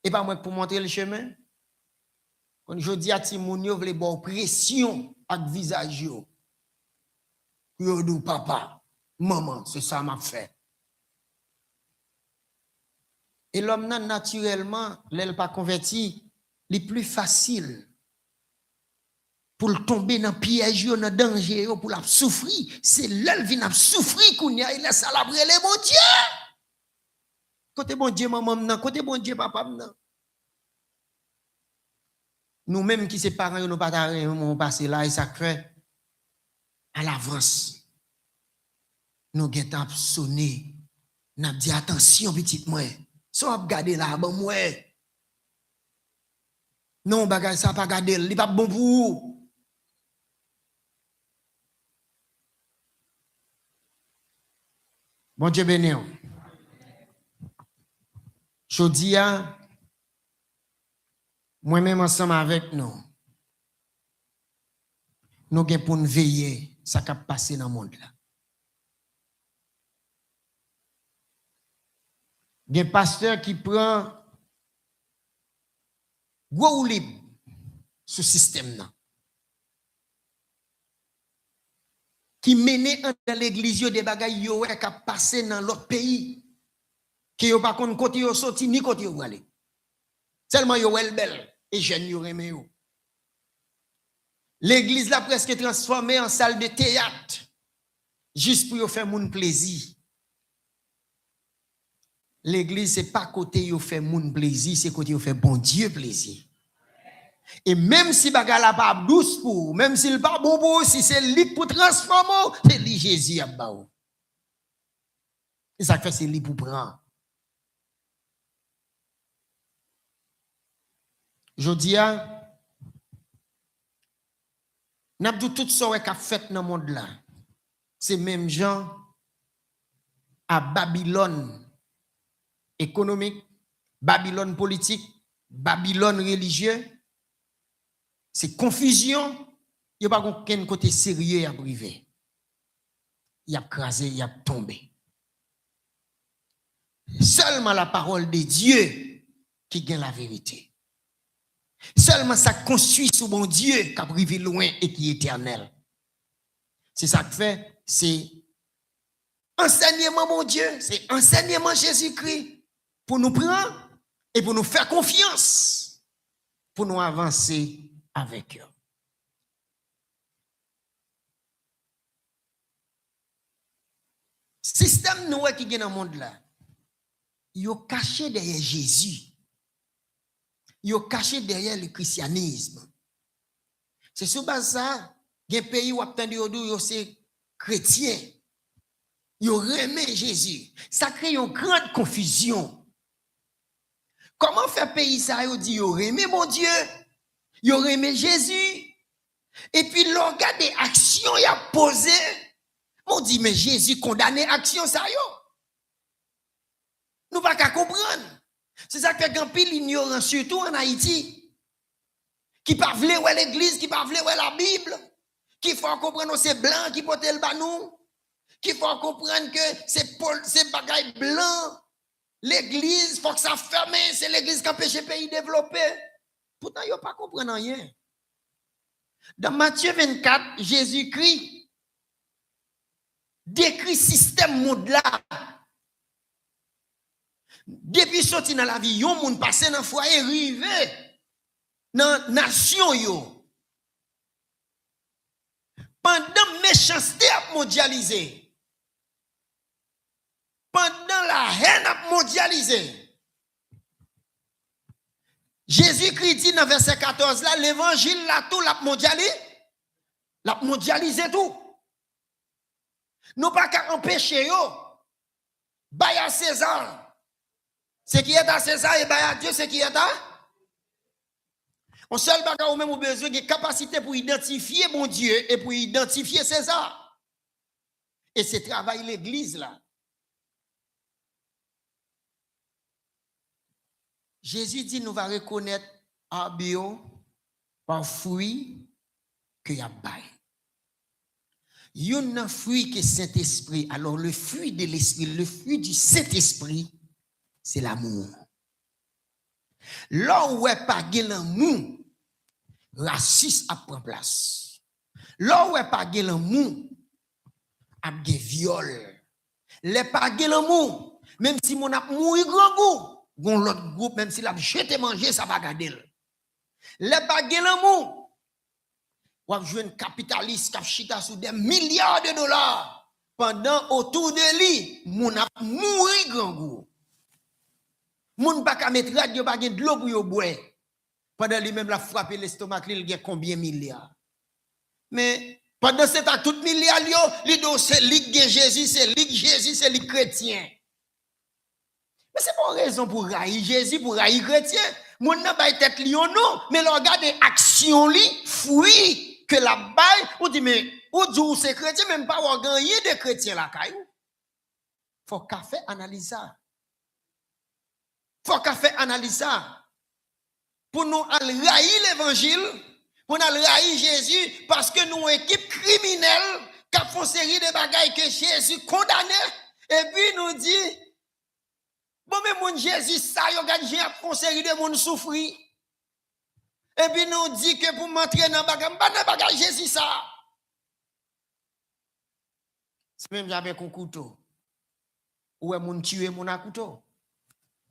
et pas moi pour montrer le chemin. Quand je dis à Timoun, vous voulez bon pression avec visage yo. Yo dit papa, maman, c'est ça m'a fait. Et l'homme naturellement, l'elle pas converti, les plus facile pour le tomber dans piège, dans danger, pour la souffrir. C'est l'elle qui a souffrir qu'on y a, il a célébré les bon Dieu. Côté bon Dieu, maman, côté bon Dieu, papa, nous-mêmes qui sommes parents, nous pas passer là et ça fait à l'avance. Nous avons sonné, nous avons dit attention, petite moi, si on a regardé là, bon moi. Non, bagay ça pas garder, il pas bon pour vous. Bon Dieu béni. Je dis à moi-même ensemble avec nous avons pour nous veiller ça qui a passé dans le monde là. Il y a un pasteur qui prend gros ou libre ce système là. Qui mène dans l'église des bagailles yo qui a passé dans l'autre pays. Qui yo pas contre côté yo sorti ni côté yo aller. Seulement yo wel belle et jeune yo remè yo. L'église là presque transformée en salle de théâtre juste pour yo faire moun plaisir. L'église c'est pas côté yo fait moun plaisir, c'est côté yo fait bon Dieu plaisir. Et même si bagay la pas douce pour, même s'il pas bon pour, si c'est lui pour transformer, c'est lui Jésus a ba ou. Et ça fait c'est lui pour prendre. Je dis à n'a pas tout ça qu'a fait dans le monde là. C'est même gens à Babylone économique, Babylone politique, Babylone religieux. C'est confusion. Il n'y a pas aucun côté sérieux à privé. Il y a crasé, il y a tombé. Seulement la parole de Dieu qui gagne la vérité. Seulement ça construit sous mon Dieu qui a privé loin et qui est éternel. C'est ça que fait, c'est enseignement mon Dieu, c'est enseignement Jésus-Christ pour nous prendre et pour nous faire confiance, pour nous avancer avec eux. Système nous qui est dans le monde là, il est caché derrière Jésus. Il est caché derrière le christianisme. C'est sur base ça, il y a un pays où c'est chrétien. Il remet Jésus. Ça crée une grande confusion. Comment faire pays ça? Il dit, il remet mon Dieu, il remet Jésus. Et puis, le regard des actions il a posé. On dit, mais Jésus condamné action ça yo. Nous pas qu'à comprendre. C'est ça que grand pile ignorant, surtout en Haïti, qui pas vle ouais l'église, qui pas vle ouais la Bible, qui faut comprendre c'est blanc qui porte le banou, qui faut comprendre que c'est bagaille blanc. L'église faut que ça ferme, c'est l'église qui empêche le pays développer. Pourtant yo pas comprendre rien. Dans Matthieu 24, Jésus-Christ décrit système monde là. Depuis sorti dans la vie, yon moun passé dans foyer rivé dans nation yo. Pendant méchanceté a mondialisé. Pendant la haine a mondialisé. Jésus-Christ dit dans verset 14 là, l'évangile là tout l'a mondialisé tout. Nous pas qu'à empêcher yo. Bay à César. Ce qui est à César et à Dieu, ce qui est à. On seul bagage ou même au besoin de capacité pour identifier mon Dieu et pour identifier César. Et c'est travail l'église là. Jésus dit nous va reconnaître Abio, par fruit que y a bail. Il y a un fruit que Saint-Esprit. Alors le fruit de l'esprit, le fruit du Saint-Esprit, c'est l'amour. Là où est pas l'amour, racisme a pris place. Là où est pas l'amour, a des viols. Les pas l'amour, même si mon a mouru grand goût, gon l'autre groupe même s'il a jeté manger ça va garder. Les pas l'amour. Ou jouer un capitaliste qui a chita sous des milliards de dollars pendant autour de lui, mon a mouru grand goût. Moun pas ka mettre radio pas de l'eau pour yo boire. Pendant lui-même la frappé l'estomac, il a combien milliards. Mais pendant ce temps, tout milliards yo, li do c'est lig Jésus, c'est lig Jésus, c'est lig chrétien. Mais c'est pas une raison pour railler Jésus, pour railler chrétien. Moun n'a pas tête li non, mais le regarde action li, fruit que la baille, ou dit mais ou dit c'est chrétien même pas ou gagner de chrétiens la caillou. Faut qu'a fait analyse ça. Faut qu'a fait analyse ça. Pour nous railler l'évangile, pour nous railler Jésus parce que nous équipe criminelle qui font série de bagailles que Jésus condamné et puis nous dit bon mais mon Jésus ça yo gade j'ai font série de monde souffrir. Et puis nous dit que pour m'entrer dans bagage Jésus ça. C'est même j'avais un couteau. Ou est mon tuer mon couteau.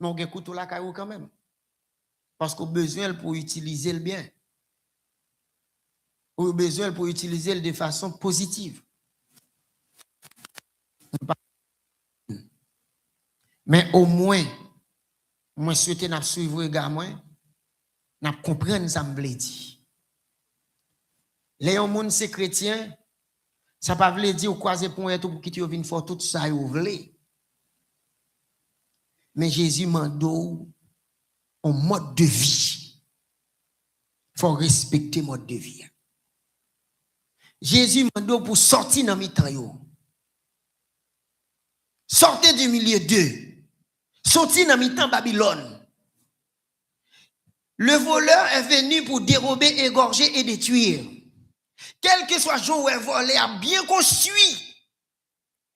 Mais on a un couteau là quand même. Parce qu'on a besoin pour utiliser le bien. On a besoin pour utiliser le de façon positive. Mais au moins, moi souhaite n'a suivre le gars moi, n'a comprendre ça me veut dire. Les gens c'est chrétien, ça pas veut dire ou croiser point tout pour quitter ou venir faire tout ça ou voulez. Mais Jésus mando un mode de vie. Faut respecter mode de vie. Jésus mando pour sortir dans mi-temps yo. Sortez du milieu d'eux. Sortez dans mi-temps Babylone. Le voleur est venu pour dérober, égorger et détruire. Quel que soit jour où est volé, a bien construit.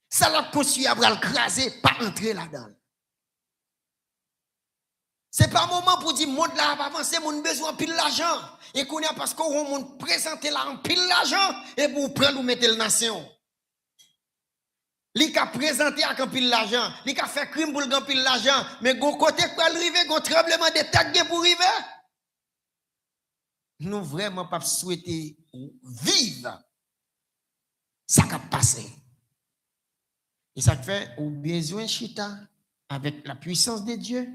Ça l'a construit à bras craser, pas entrer là-dedans. C'est pas un moment pour dire, monde là va avancer, mon besoin pile l'argent. Et qu'on a parce qu'on monde présenter là en pile l'argent et pour prendre ou mettre le nation. Li ka présenté avec un pile l'argent, li ka fait crime pour le pile l'argent, mais gon côté pour arriver, gon tremblement de terre pour arriver. Nous vraiment pas souhaiter vivre ça qui a passé. Et ça fait au besoin chita avec la puissance de Dieu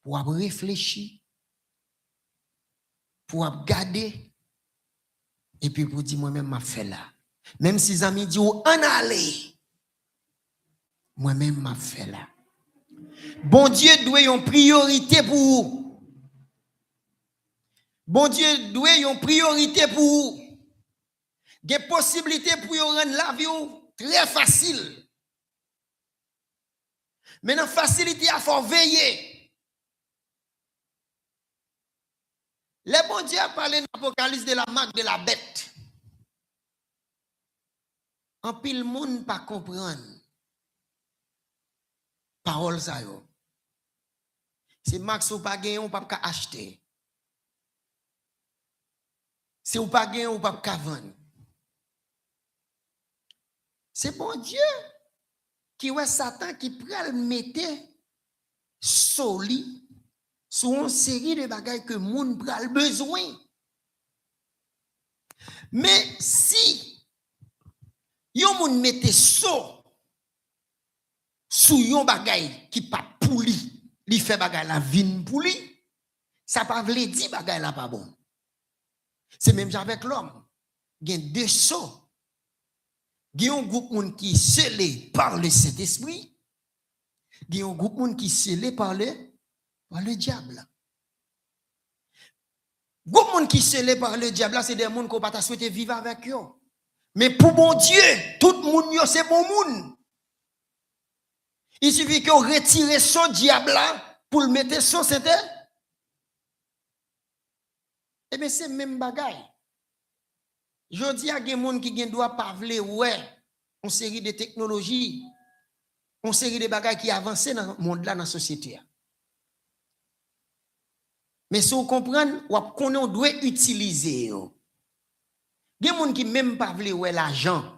pour réfléchir, pour garder et puis pour dire moi-même m'a fait là. Même si les amis disent en aller, moi-même m'a fait là. Bon Dieu doit une priorité pour vous. Bon Dieu doit une priorité pour vous. Des possibilités pour vous rendre la vie très facile. Mais dans la facilité, il faut veiller. Le bon Dieu a parlé dans l'Apocalypse de la marque de la bête. En pile monde pas comprendre. Parole ça yo. C'est max ou pas gagner ou pas acheter. C'est ou pas gagner ou pas vendre. C'est bon Dieu qui ouais Satan qui pral mettre soli sur une série de bagages que moun pral besoin. Mais si yon moun mette so sous yon bagay qui pas pour li fait bagay la vine pour lui, ça pas vle di bagay la pas bon. C'est même avec l'homme. Il y a deux sauts. Il y a un groupe moun qui scellé par le Saint-Esprit. Il y a un groupe moun qui scellé par le diable. Groupe moun qui scellé par le diable, c'est des moun qu'on pas souhaité vivre avec eux. Mais pour bon Dieu, tout moun yo c'est bon moun. Il suffit qu'on retire son diable là pour le mettre son Saint-Esprit. Eh bien, c'est même bagaille. Je dis à des gens qui doit pas vle ouais, une série de technologies, une série de bagailles qui avancent dans le monde là, dans la société. Mais si vous comprenez, on doit utiliser. Il y a des gens qui même pas vle ouais l'argent.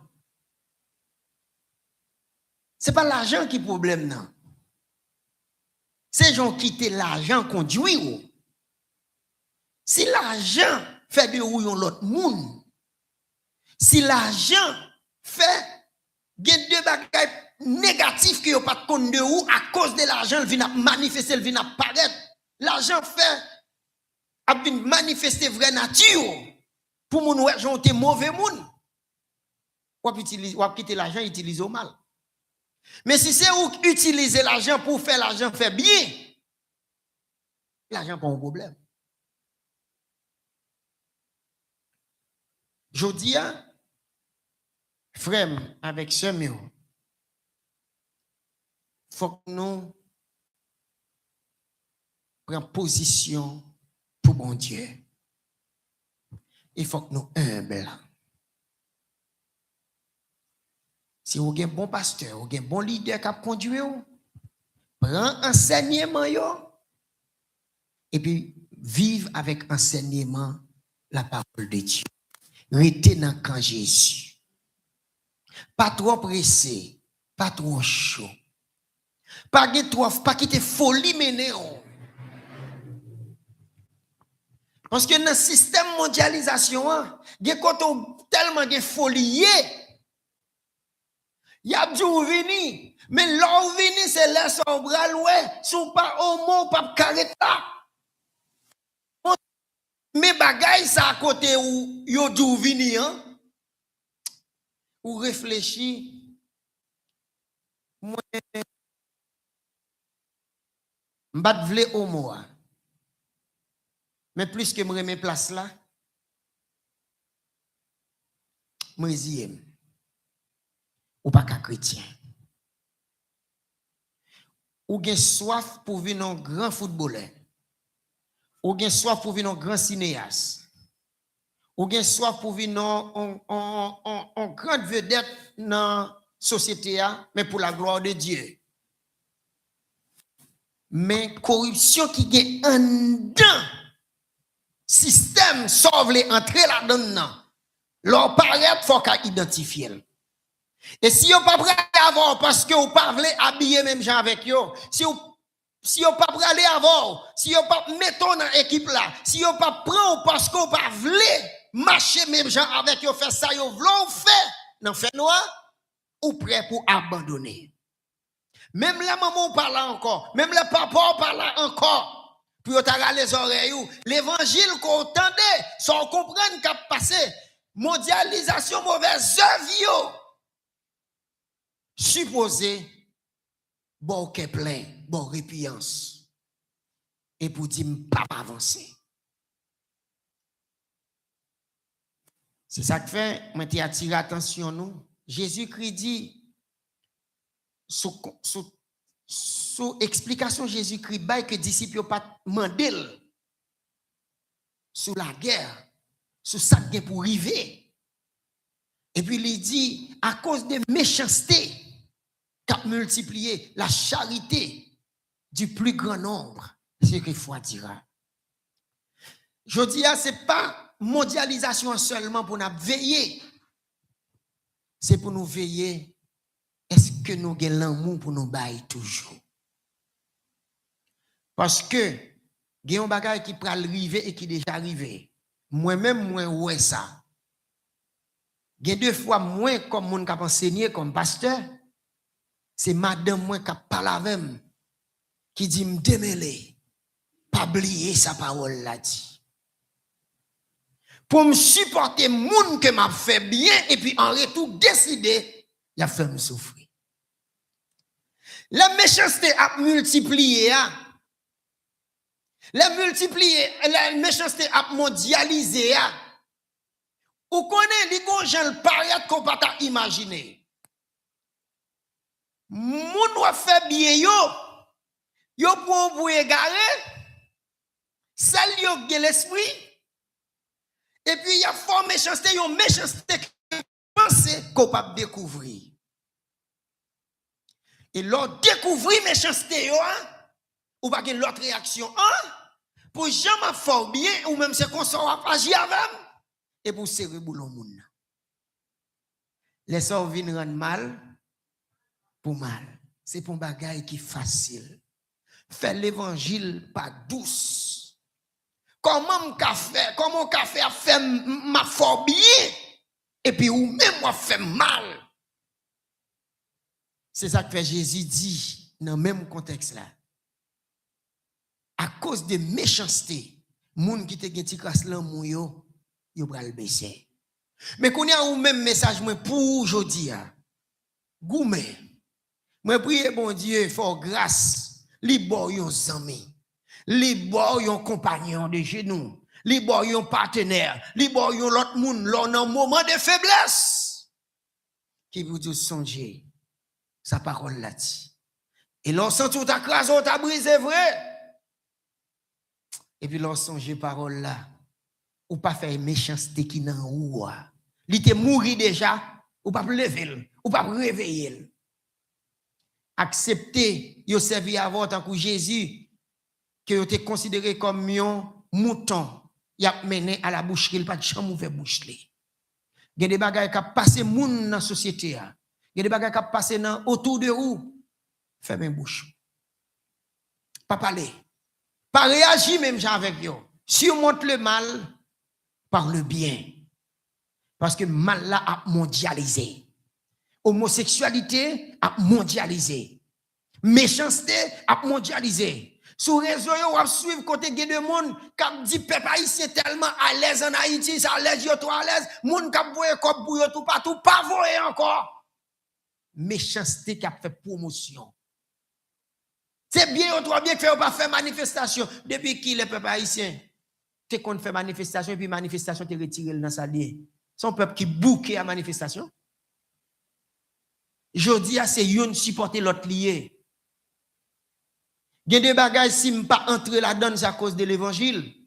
Ce n'est pas l'argent qui est le problème, non. C'est les gens qui quittent l'argent conduit. Si l'argent fait de ou l'autre monde, si l'argent fait deux bagages négatifs qui n'ont pas de compte de ou, à cause de l'argent, il vient manifester, il vient apparaître. L'argent fait a manifester vraie nature. Pour mon ouais, j'en te mauvais monde. Ou quitter l'argent, utiliser au mal. Mais si c'est où utiliser l'argent pour faire l'argent faire bien, l'argent pas un problème. Je dis, frère, avec ce mot, il faut que nous prenions position pour bon Dieu. Il faut que nous humbles. Si vous avez un bon pasteur, vous avez un bon leader qui a conduit, prends enseignement et puis vive avec enseignement la parole de Dieu. Restez dans le camp Jésus. Pas trop pressé, pas trop chaud. Pas quitter folie mener. Parce que dans le système de mondialisation, il y a tellement de folie. Il y a du vini. Mais l'on vini, c'est là son bras loué. Si vous pas au mot, pas carré là. Mais bagay ça à côté où yo du vini, hein? Ou réfléchis. Moi, m'bat vle au mot. Mais plus que me remet place là, moi y ou pas qu'un chrétien. Ou gen soif pour venir un grand footballeur. Ou gen soif pour venir un grand cinéaste. Ou gen soif pour venir en grande vedette dans la société, mais pour la gloire de Dieu. Mais corruption qui est en dedans, système sauve les entrées là-dedans. Leur paraît, il faut qu'à identifier. Et si vous pas prêt avant parce que vous pas voulez habiller même gens avec vous, si vous pas prêt aller avant, si vous pas mettons dans l'équipe là, si vous pas prend parce que vous pas voulez marcher même gens avec vous, faire ça vous voulez faire, non fait noir ou prêt pour abandonner. Même la maman parle encore, même le papa parle encore. Puis vous avez les oreilles, l'évangile qu'on entendait, sans comprendre qu'a passé, mondialisation mauvaise œuvre. Supposé, bon que plein, bon répiance. Et pour dire, pas avancer. C'est ça que fait, moi, tu attire attention, nous. Jésus-Christ dit, sous explication Jésus-Christ, que disciples n'ont pas demandé sous la guerre, sous ça qui est pour arriver. Et puis il dit, à cause de méchanceté, qu'a multiplié la charité du plus grand nombre, c'est ce qu'il faut dire. Je dis, ce n'est pas mondialisation seulement pour nous veiller, c'est pour nous veiller. Est-ce que nous avons l'amour pour nous bailler toujours? Parce que, il y a un bagage qui peut arriver et qui est déjà arrivé. Moi-même, moi, ouais ça. Il y a 2 fois moins comme mon cap enseigné comme pasteur. C'est madame moi qui parle avec moi, qui dit me démêler, pas oublier sa parole là dit. Pour me supporter moun que m'a fait bien et puis en retour décider, il a fait me souffrir. La méchanceté a multiplié. La méchanceté a mondialisé. Ou connaît les gens paraît qu'on pas imaginer. Moun wa fait bien yo pour vous égarer, celle yo gen l'esprit, Et puis, il y a fort méchanceté, il y a une méchanceté que pensez qu'on peut découvrir. Et l'on découvrir méchanceté, ou pas qu'il l'autre réaction, pour jamais faire bien, ou même c'est qu'on s'en va agir avec, et pour serrer boulon moun. Les sorts viennent rendre mal, pour mal. C'est pour un bagage qui est facile. Faire l'évangile pas douce. Comment on fait à faire ma fort bien, et puis ou même moi fait mal. C'est ça que Jésus dit dans le même contexte là. À cause de méchanceté, moun qui te gen ti kras l'amour yo pral baisser. Mais qu'on y a ou même message moi pour aujourd'hui goumé. Moi prier bon Dieu fort grâce, li bo yon zami, li bo yon compagnon de genou, li bo yon partenaire, li bo yon l'autre moun l'on un moment de faiblesse qui vous dit songer sa parole là dit. Et l'on sent tout ta crase, on t'a brisé vrai. Et puis l'on songe parole là, ou pas faire méchanceté qui nan ou. Li te mouri déjà, ou pas lever, ou pas réveiller. Accepter, yo servi avant tant que Jésus, que yo te considéré comme un mouton, y a mené à la boucherie, il pas de chambre ouvert bouche li. Il y a des bagages qui passé moun dans la société. Il y a des bagages qui passé autour de vous. Fermez bouche. Pas parler. Pas réagir même avec vous. Si on montre le mal, parle bien. Parce que mal là a mondialisé. Homosexualité a mondialisé. Méchanceté a mondialisé. Sur réseau, on va suivre côté de monde qui dit peuple haïtien tellement à l'aise en Haïti, ça à l'aise, yo trop à l'aise, monde qui voye comme pour yo tout partout, pas voyer encore. Méchanceté qui a fait promotion. C'est bien, on doit bien faire, on pas faire manifestation. Depuis qui le peuple haïtien, tu qu'on fait manifestation, et puis manifestation, tu retiré dans sa liée. Son peuple qui bouque à manifestation. Jodi a c'est yon supporter l'autre lié. Il y a des bagages si je ne pas entrer là-dedans, c'est à cause de l'évangile.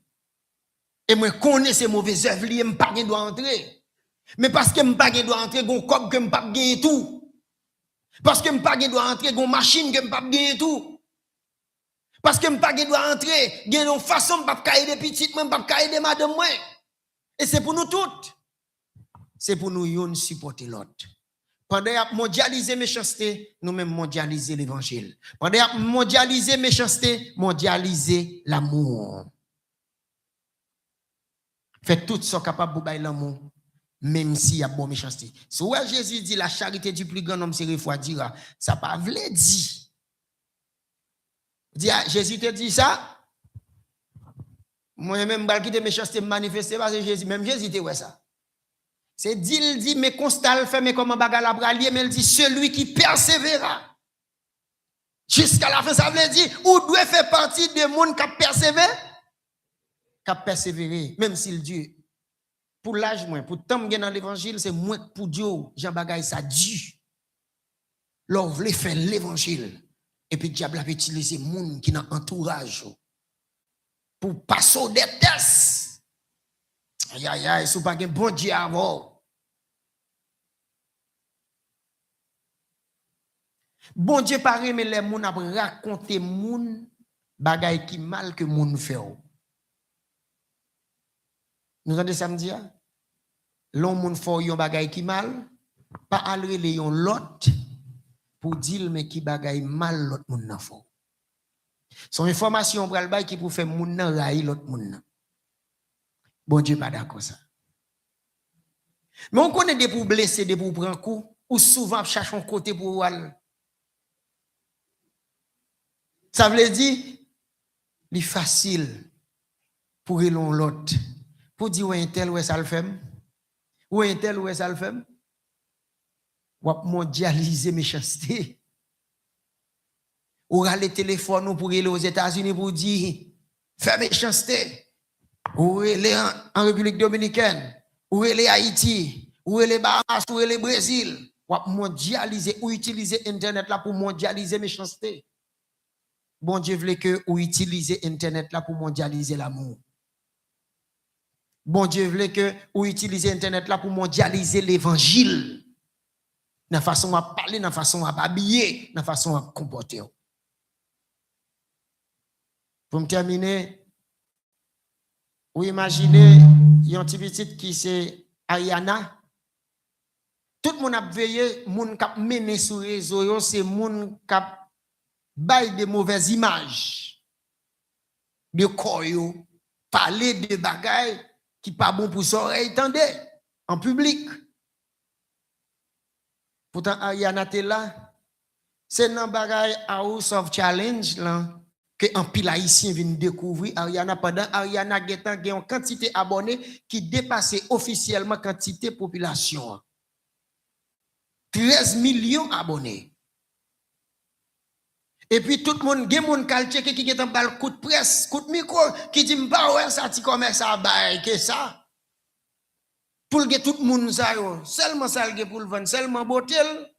Et moi, connais ces mauvaises œuvres, je ne pas doit entrer. Mais parce que je ne pas doit entrer, je comme que je ne pas gagner tout. Parce que je ne pas doit entrer, je machine que je ne pas gagner tout. Parce que je ne pas doit entrer, il y a une façon de pas cailler des petites, même pas cailler des madame. Et c'est pour nous toutes. C'est pour nous yon supporter l'autre. Pendant qu'on mondialise méchanceté, nous-mêmes mondialiser l'évangile. Pendant qu'on mondialise méchanceté, mondialiser l'amour. Faites tout ce capable pour bailler l'amour, même s'il y a bon méchanceté. Si Jésus dit la charité du plus grand homme se refroidira, ça pas vle dit. Jésus te dit ça? Moi-même, je vais méchanceté me manifester parce que Jésus, même Jésus te ouais ça. C'est dit, mais constat fait, mais comment bagarre la bralier, mais il dit, celui qui persévérera. Jusqu'à la fin, ça veut dire, ou doit faire partie des monde qui a persévéré, même s'il Dieu. Pour l'âge, moins, pour tant que dans l'évangile, c'est moins pour Dieu, Jean Bagay, ça dit. L'on voulait faire l'évangile. Et puis, diable a utilisé monde qui n'a entourage pour passer des tests. Aïe, aïe, aïe, si vous n'avez pas bon Dieu avant. Bon Dieu paraît, mais les gens ont raconté moun bagay qui mal que moun fait. Nous entendez samedi? L'homme moun fait yon bagay qui mal, pas aller les yon l'autre pour dire mais qui bagay mal l'autre moun nan fait. Son information pral bay qui pour faire moun nan ray l'autre moun nan. Bon Dieu pas d'accord ça. Mais on connaît des pour blesser, des pour prendre coup, ou souvent cherche un côté pour aller. Ça veut dire, il est facile pour élon l'autre. Pour dire, ouais, un tel, ouais, ça le fait. Ouais, un tel, ouais, ça le fait. Ou mondialiser méchanceté. Ou aller téléphone pour aller aux États-Unis pour dire, fais méchanceté. Ou aller en République Dominicaine. Ou aller Haïti. Ou aller Bahamas. Ou aller Brésil. Ou mondialiser, ou utiliser Internet là pour mondialiser méchanceté. Bon Dieu voulait que ou utiliser Internet là pour mondialiser l'amour. Bon Dieu voulait que ou utiliser internet là pour mondialiser l'évangile. Dans façon à parler, dans façon à habiller, dans façon à comporter. Pour me terminer, vous imaginez, il y a un petit petit qui c'est Ariana. Tout le monde a veillé, moun kap mené sur les réseaux, c'est moun kap bail de mauvaises images. De corps, parler de bagailles qui pas bon pour s'oreille, tendez, en public. Pourtant, Ariana te là, c'est dans bagaille House of Challenge là, que un pile haïtien vient découvrir Ariana pendant Ariana Getan gagne une quantité abonnés qui dépassait officiellement quantité population. 13 millions abonnés. Et puis tout le monde, gen moun kal check qui est en bal coup de presse, coup de micro, qui dit m'pa ouais ça ti commerce à bail que ça. Pour que tout le monde ça yo, seulement ça le pour le vendre, seulement botel.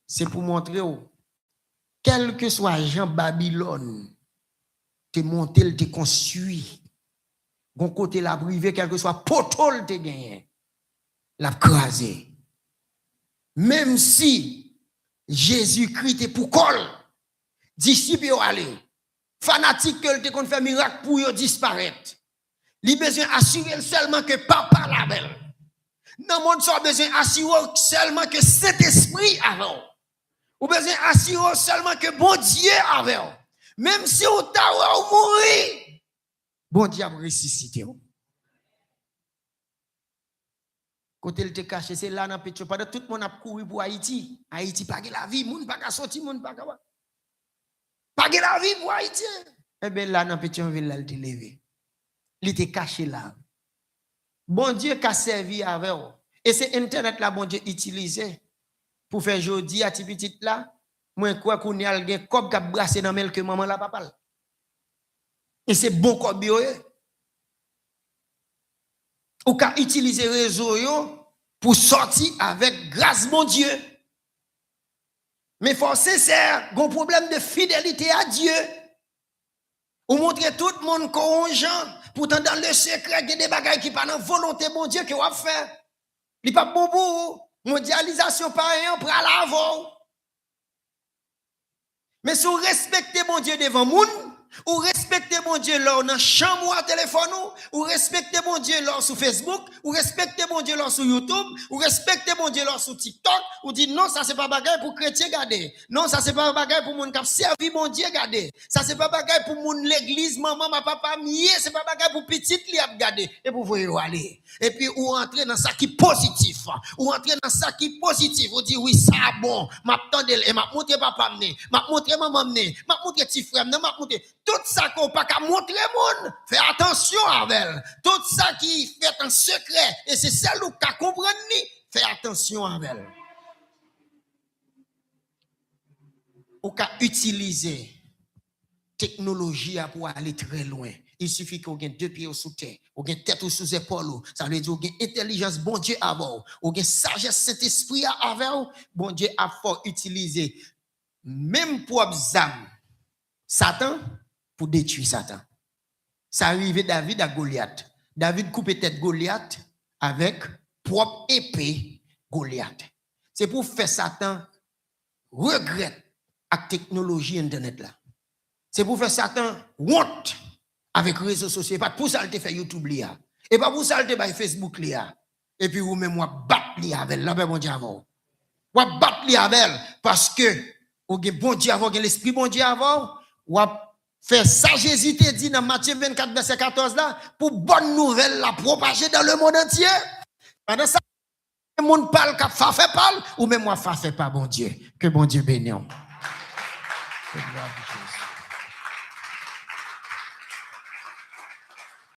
C'est pour montrer quel que soit Jean Babylone, te monté, te construit. Gon côté la privé, quel que soit potol te gagné. La crasé. Même si Jésus-Christ est pour col, disciple yo aller, fanatique que te kon fait miracle pour yo disparaître. Li besoin assurer seulement que papa la belle. Dans monde so besoin assurer seulement que Saint-Esprit avant. Ou besoin assurer seulement que bon Dieu avant. Même si ou ta ou mourir, bon Dieu a ressuscité. Côté il te caché, c'est là dans Pétro. Pendant tout le monde a couru pour Haïti. Haïti pas la vie, moun pas ka sorti, moun pas ka pas la vie pour Haïti. Eh bien là dans Pétionville là il te levé. Il te caché là. Bon Dieu qui a servi avec vous. Et c'est internet là bon Dieu utilisé pour faire jodi à ti petit là. Moi quoi qu'on y a le cob qui brassé dans mel que maman la papa. Et c'est bon cob yo. Ou ka utiliser réseau yo pour sortir avec grâce mon Dieu. Mais faut sincère, gon problème de fidélité à Dieu. Ou montrer tout le monde qu'on gens, pourtant dans le secret il y a des bagages qui pas dans volonté mon Dieu que va faire. Il pas bon pour mondialisation par rien pour l'avant. Mais si vous respectez mon Dieu devant moun, ou respectez mon Dieu là dans chambre à téléphone, ou respectez mon Dieu là sur Facebook, ou respectez mon Dieu là sur YouTube, ou respectez mon Dieu là sur TikTok, ou dit non, ça c'est pas bagaille pour chrétien garder. Non, ça c'est pas bagaille pour moun qui servi mon Dieu garder. Ça c'est pas bagaille pour moun l'église, maman, ma papa, mié, c'est pas bagaille pour petite li ap garder. Et vous voyez où aller. Et puis ou entrer dans ça qui positif, ou entrer dans ça qui positif, ou dit oui, ça bon, m'attendre et m'a montrer papa m'né, m'a montrer maman m'né, m'a montrer petit frère m'né, m'a montrer tout ça qu'on pas qu'à montrer monde, fais attention avec elle. Tout ça qui fait en secret, et c'est celle où qu'à comprendre ni, fais attention avec elle. Ou qu'à utiliser technologie pour aller très loin. Il suffit qu'on ait deux pieds sous terre, qu'on ait tête sous épaule, ça veut dire qu'on ait intelligence, bon Dieu avant, qu'on ait sagesse, Saint-Esprit avant, bon Dieu a fort utiliser même pour zam Satan pour détruire Satan. Ça arrivait David à Goliath. David coupe tête Goliath avec propre épée Goliath. C'est pour faire Satan regretter la technologie internet là. C'est pour faire Satan honte avec les réseaux sociaux. Pas pour ça il fait YouTube là. Et pas pour ça il fait Facebook là. Et puis vous même moi battre li avec là bon Dieu avant. Ou battre li avec parce que ou bon Dieu avant, l'esprit bon Dieu avant, ou faire ça Jésus te dit dans Matthieu 24 verset 14 là pour bonne nouvelle la propager dans le monde entier. Pendant ça le monde parle qu'a fait parle ou même moi fait pas bon Dieu. Que bon Dieu bénisse.